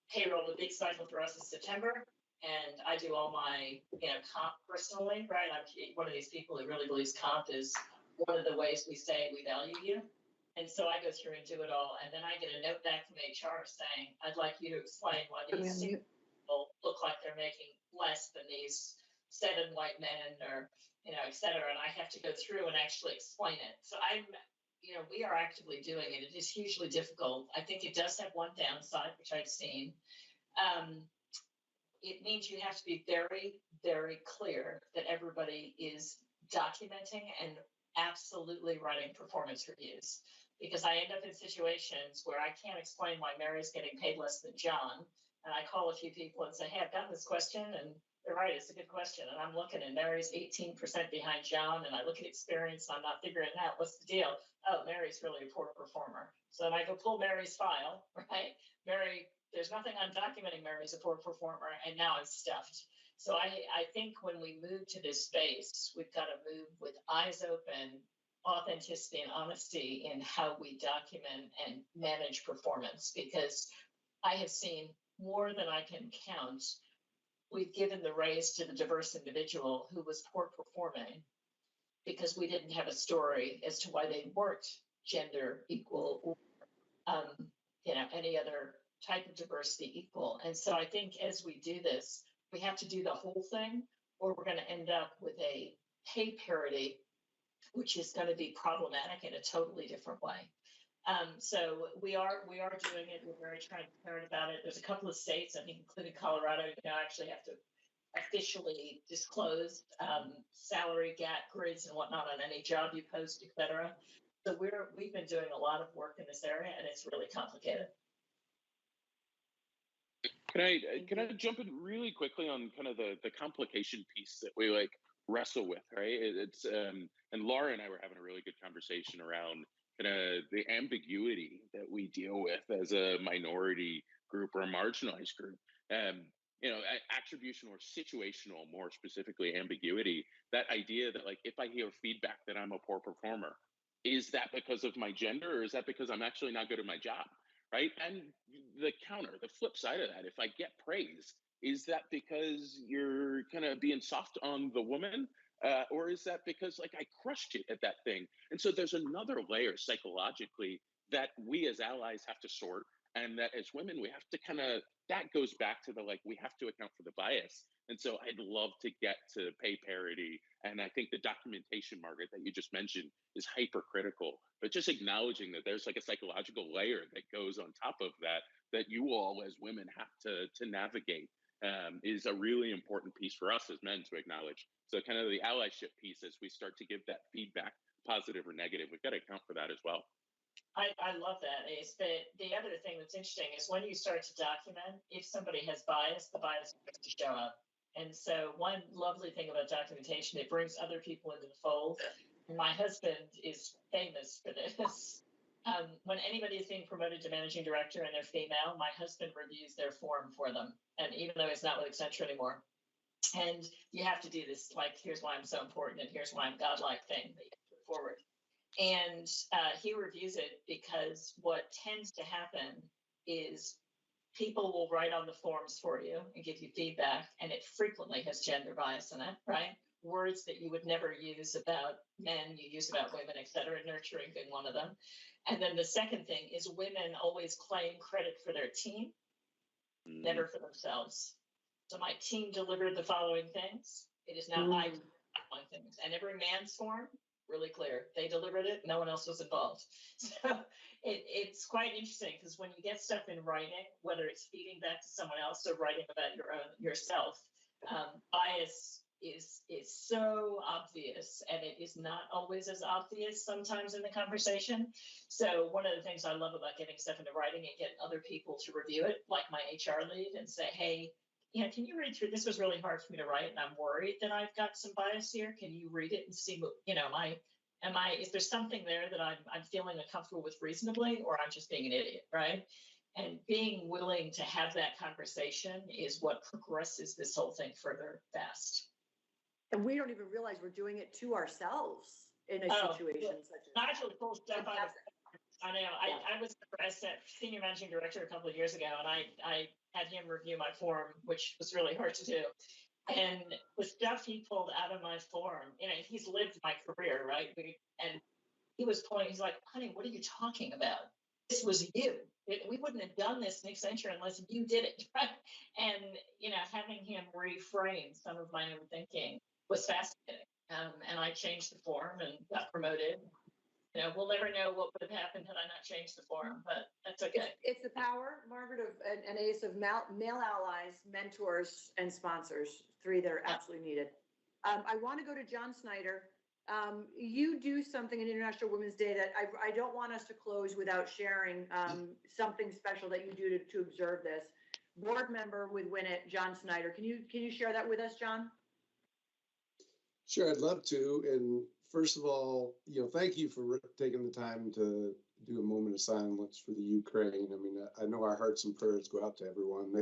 payroll, the big cycle for us is September, and I do all my, you know, comp personally, right? I'm one of these people who really believes comp is one of the ways we say we value you. And so I go through and do it all, and then I get a note back from HR saying, I'd like you to explain why these people look like they're making less than these 7 white men, or, you know, et cetera. And I have to go through and actually explain it. So you know, we are actively doing it. It is hugely difficult. I think it does have one downside, which I've seen. It means you have to be very, very clear that everybody is documenting and absolutely writing performance reviews. Because I end up in situations where I can't explain why Mary's getting paid less than John. And I call a few people and say, hey, I've gotten this question, and they're right, it's a good question. And I'm looking, and Mary's 18% behind John, and I look at experience, and I'm not figuring out what's the deal. Oh, Mary's really a poor performer. So then I go pull Mary's file, right? Mary, there's nothing on documenting Mary's a poor performer, and now I'm stuffed. So I think when we move to this space, we've got to move with eyes open, authenticity and honesty in how we document and manage performance, because I have seen more than I can count. We've given the raise to the diverse individual who was poor performing because we didn't have a story as to why they weren't gender equal or, you know, any other type of diversity equal. And so I think as we do this, we have to do the whole thing, or we're going to end up with a pay parity, which is going to be problematic in a totally different way. So we are doing it. We're very transparent about it. There's a couple of states, I think, including Colorado, you now actually have to officially disclose salary gap grids and whatnot on any job you post, et cetera. So we've been doing a lot of work in this area, and it's really complicated. Can I jump in really quickly on kind of the complication piece that we like wrestle with, right? It's and Laura and I were having a really good conversation around kind of the ambiguity that we deal with as a minority group or a marginalized group. You know, attribution or situational, more specifically ambiguity, that idea that like, if I hear feedback that I'm a poor performer, is that because of my gender, or is that because I'm actually not good at my job? Right? And the counter, the flip side of that, if I get praise, is that because you're kind of being soft on the woman? Or is that because like I crushed it at that thing? And so there's another layer psychologically that we as allies have to sort, and that as women, we have to kind of, that goes back to the, like, we have to account for the bias. And so I'd love to get to pay parity. And I think the documentation, Margaret, that you just mentioned is hypercritical, but just acknowledging that there's like a psychological layer that goes on top of that, that you all as women have to navigate, is a really important piece for us as men to acknowledge. So kind of the allyship piece, as we start to give that feedback, positive or negative, we've got to account for that as well. I love that, Ace. But the other thing that's interesting is when you start to document, if somebody has bias, the bias starts to show up. And so one lovely thing about documentation, it brings other people into the fold. And my husband is famous for this. When anybody is being promoted to managing director and they're female, my husband reviews their form for them. And even though he's not with Accenture anymore. And you have to do this, like, here's why I'm so important and here's why I'm godlike thing that you have to put forward. And he reviews it because what tends to happen is people will write on the forms for you and give you feedback, and it frequently has gender bias in it, right? Words that you would never use about men, you use about women, et cetera, nurturing being one of them. And then the second thing is women always claim credit for their team, never for themselves. So my team delivered the following things. It is not my following things. And every man's form, really clear. They delivered it. No one else was involved. So it's quite interesting because when you get stuff in writing, whether it's feeding back to someone else or writing about yourself, bias is so obvious, and it is not always as obvious sometimes in the conversation. So one of the things I love about getting stuff into writing and getting other people to review it, like my HR lead, and say, hey, Yeah, can you read through, this was really hard for me to write, and I'm worried that I've got some bias here. Can you read it and see what, is there something there that I'm feeling uncomfortable with reasonably, or I'm just being an idiot, right? And being willing to have that conversation is what progresses this whole thing further fast. And we don't even realize we're doing it to ourselves in a situation such as Nigel pulled stuff out of, I know. Yeah. I was a senior managing director a couple of years ago, and I had him review my form, which was really hard to do. And the stuff he pulled out of my form, he's lived my career, right? And he was pointing, he's like, honey, what are you talking about? This was you. We wouldn't have done this in Accenture unless you did it, right? And, having him reframe some of my own thinking was fascinating. And I changed the form and got promoted. We'll never know what would have happened had I not changed the form, but that's okay. It's the power, Margaret, of an ace of male allies, mentors, and sponsors, 3 that are absolutely needed. I want to go to John Snyder. You do something in International Women's Day that I don't want us to close without sharing something special that you do to observe this. Board member with WINiT, John Snyder. Can you share that with us, John? Sure, I'd love to. And first of all, thank you for taking the time to do a moment of silence for the Ukraine. I mean, I know our hearts and prayers go out to everyone.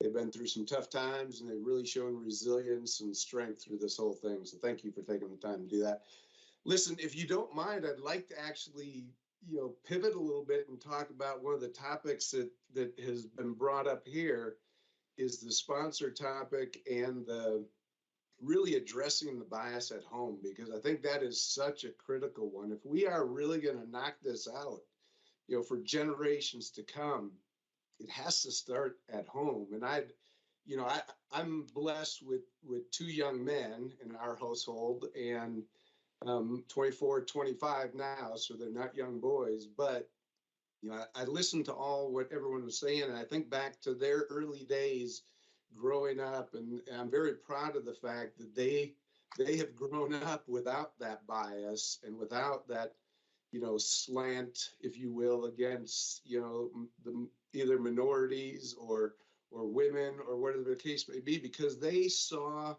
They've been through some tough times, and they've really shown resilience and strength through this whole thing. So thank you for taking the time to do that. Listen, if you don't mind, I'd like to actually, pivot a little bit and talk about one of the topics that has been brought up here is the sponsor topic and the really addressing the bias at home, because I think that is such a critical one. If we are really going to knock this out, for generations to come, it has to start at home. And I'm blessed with 2 young men in our household, and 24, 25 now, so they're not young boys. But I listened to all what everyone was saying, and I think back to their early days growing up, and I'm very proud of the fact that they have grown up without that bias and without that slant, if you will, against the either minorities or women or whatever the case may be, because they saw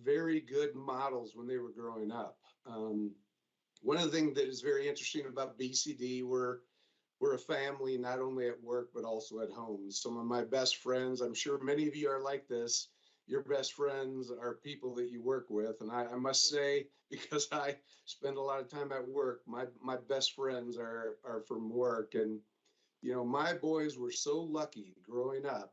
very good models when they were growing up. One of the things that is very interesting about BCD, we're a family, not only at work, but also at home. Some of my best friends, I'm sure many of you are like this, your best friends are people that you work with. And I must say, because I spend a lot of time at work, my best friends are from work. And, my boys were so lucky growing up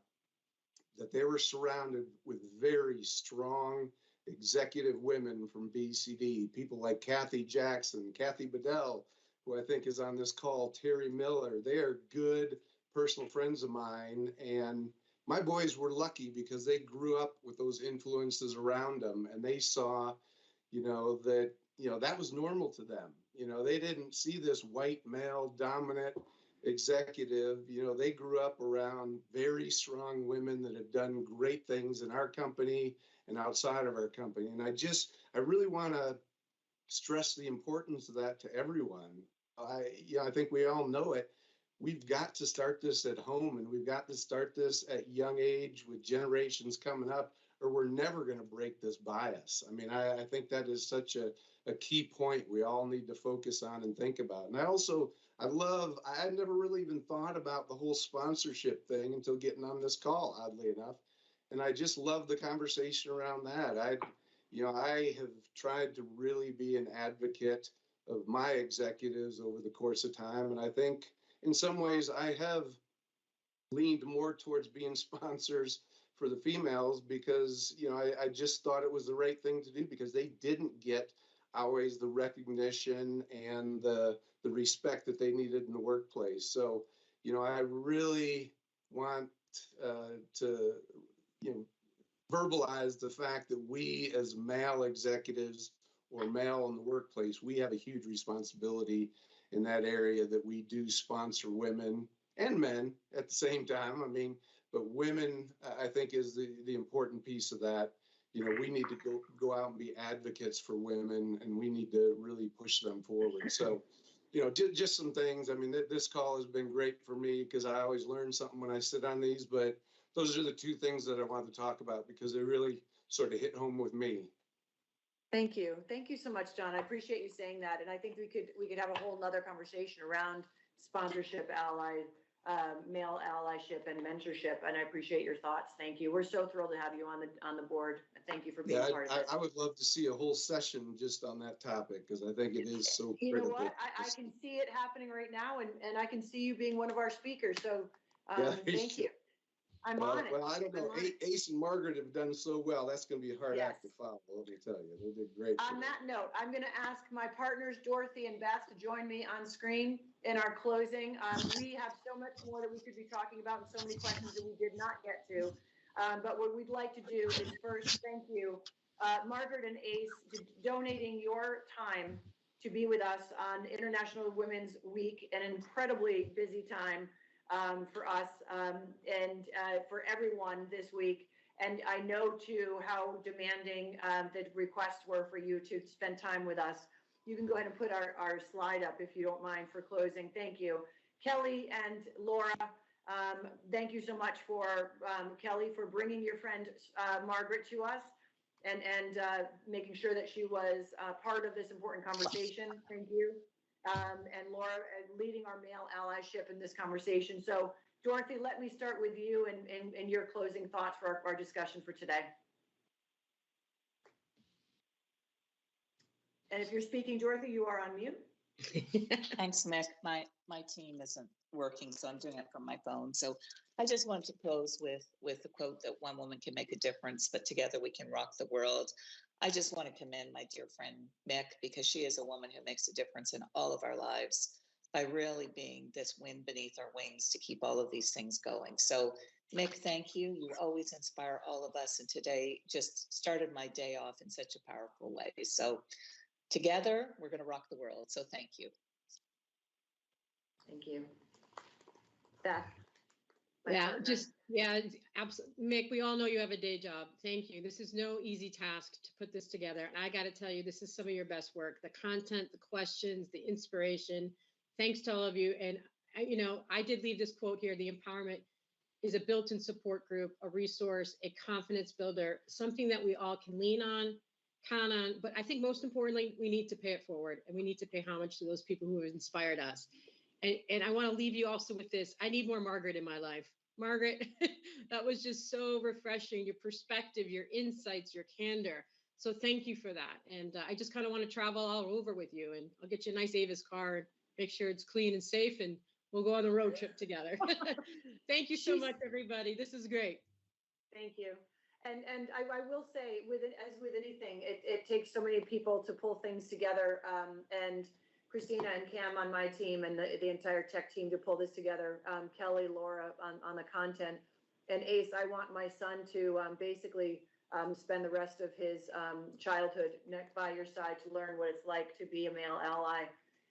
that they were surrounded with very strong executive women from BCD, people like Kathy Jackson, Kathy Bedell, who I think is on this call, Terry Miller. They are good personal friends of mine. And my boys were lucky because they grew up with those influences around them, and they saw, that was normal to them. They didn't see this white male dominant executive. They grew up around very strong women that have done great things in our company and outside of our company. And I really want to stress the importance of that to everyone. I think we all know it. We've got to start this at home, and we've got to start this at young age with generations coming up, or we're never going to break this bias. I mean, I think that is such a key point we all need to focus on and think about. And I never really even thought about the whole sponsorship thing until getting on this call, oddly enough. And I just love the conversation around that. I have tried to really be an advocate of my executives over the course of time. And I think in some ways I have leaned more towards being sponsors for the females because, I just thought it was the right thing to do because they didn't get always the recognition and the respect that they needed in the workplace. So, I really want to, verbalize the fact that we as male executives or male in the workplace, we have a huge responsibility in that area, that we do sponsor women and men at the same time. I mean, but women, I think, is the important piece of that. We need to go out and be advocates for women, and we need to really push them forward. So, just some things. I mean, this call has been great for me because I always learn something when I sit on these, but those are the two things that I wanted to talk about because they really sort of hit home with me. Thank you. Thank you so much, John. I appreciate you saying that. And I think we could have a whole nother conversation around sponsorship, male allyship and mentorship. And I appreciate your thoughts. Thank you. We're so thrilled to have you on the board. Thank you for being part of it. I would love to see a whole session just on that topic because I think it is so critical. You know what? I can see it happening right now, and I can see you being one of our speakers. So thank you. I'm on it. Well, I don't know. Ace and Margaret have done so well. That's going to be a hard act to follow, let me tell you. They did great. On that note, I'm going to ask my partners, Dorothy and Beth, to join me on screen in our closing. We have so much more that we could be talking about and so many questions that we did not get to. But what we'd like to do is first thank you, Margaret and Ace, for donating your time to be with us on International Women's Week, an incredibly busy time for us and for everyone this week. And I know too how demanding the requests were for you to spend time with us. You can go ahead and put our slide up if you don't mind for closing. Thank you. Kelly and Laura, thank you so much for Kelly for bringing your friend Margaret to us and making sure that she was part of this important conversation. Thank you. And Laura leading our male allyship in this conversation. So Dorothy, let me start with you and your closing thoughts for our discussion for today. And if you're speaking, Dorothy, you are on mute. Thanks, Mick. My team isn't working, so I'm doing it from my phone. So I just wanted to close with the quote that one woman can make a difference, but together we can rock the world. I just want to commend my dear friend Mick because she is a woman who makes a difference in all of our lives by really being this wind beneath our wings to keep all of these things going. So Mick, thank you. You always inspire all of us. And today just started my day off in such a powerful way. So together, we're going to rock the world. So thank you. Thank you. Beth. Absolutely. Mick, we all know you have a day job. Thank you. This is no easy task to put this together. And I got to tell you, this is some of your best work. The content, the questions, the inspiration. Thanks to all of you. And, I did leave this quote here. The empowerment is a built-in support group, a resource, a confidence builder, something that we all can lean on, count on. But I think most importantly, we need to pay it forward. And we need to pay homage to those people who have inspired us. And I want to leave you also with this. I need more Margaret in my life. Margaret, that was just so refreshing. Your perspective, your insights, your candor. So thank you for that. And I just kind of want to travel all over with you. And I'll get you a nice Avis car and make sure it's clean and safe. And we'll go on a road trip together. Thank you so much, everybody. This is great. Thank you. And I will say, as with anything, it takes so many people to pull things together. And Christina and Cam on my team and the entire tech team to pull this together. Kelly, Laura on the content. And Ace, I want my son to basically spend the rest of his childhood by your side to learn what it's like to be a male ally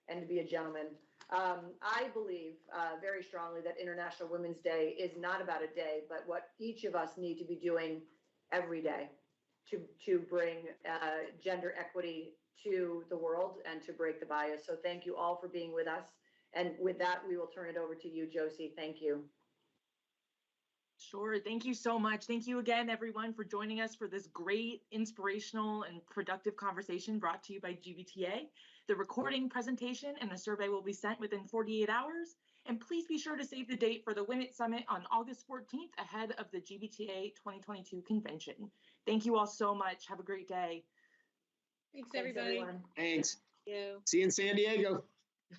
and to be a gentleman. I believe very strongly that International Women's Day is not about a day, but what each of us need to be doing every day to bring gender equity to the world and to break the bias. So thank you all for being with us. And with that, we will turn it over to you, Josie. Thank you. Sure. Thank you so much. Thank you again, everyone, for joining us for this great, inspirational, and productive conversation brought to you by GBTA. The recording, presentation, and the survey will be sent within 48 hours. And please be sure to save the date for the WINiT Summit on August 14th ahead of the GBTA 2022 convention. Thank you all so much. Have a great day. Thanks, everybody. Everyone. Thanks. Thank you. See you in San Diego.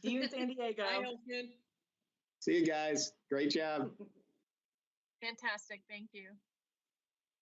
See you in San Diego. Bye, Elfman. See you guys. Great job. Fantastic. Thank you.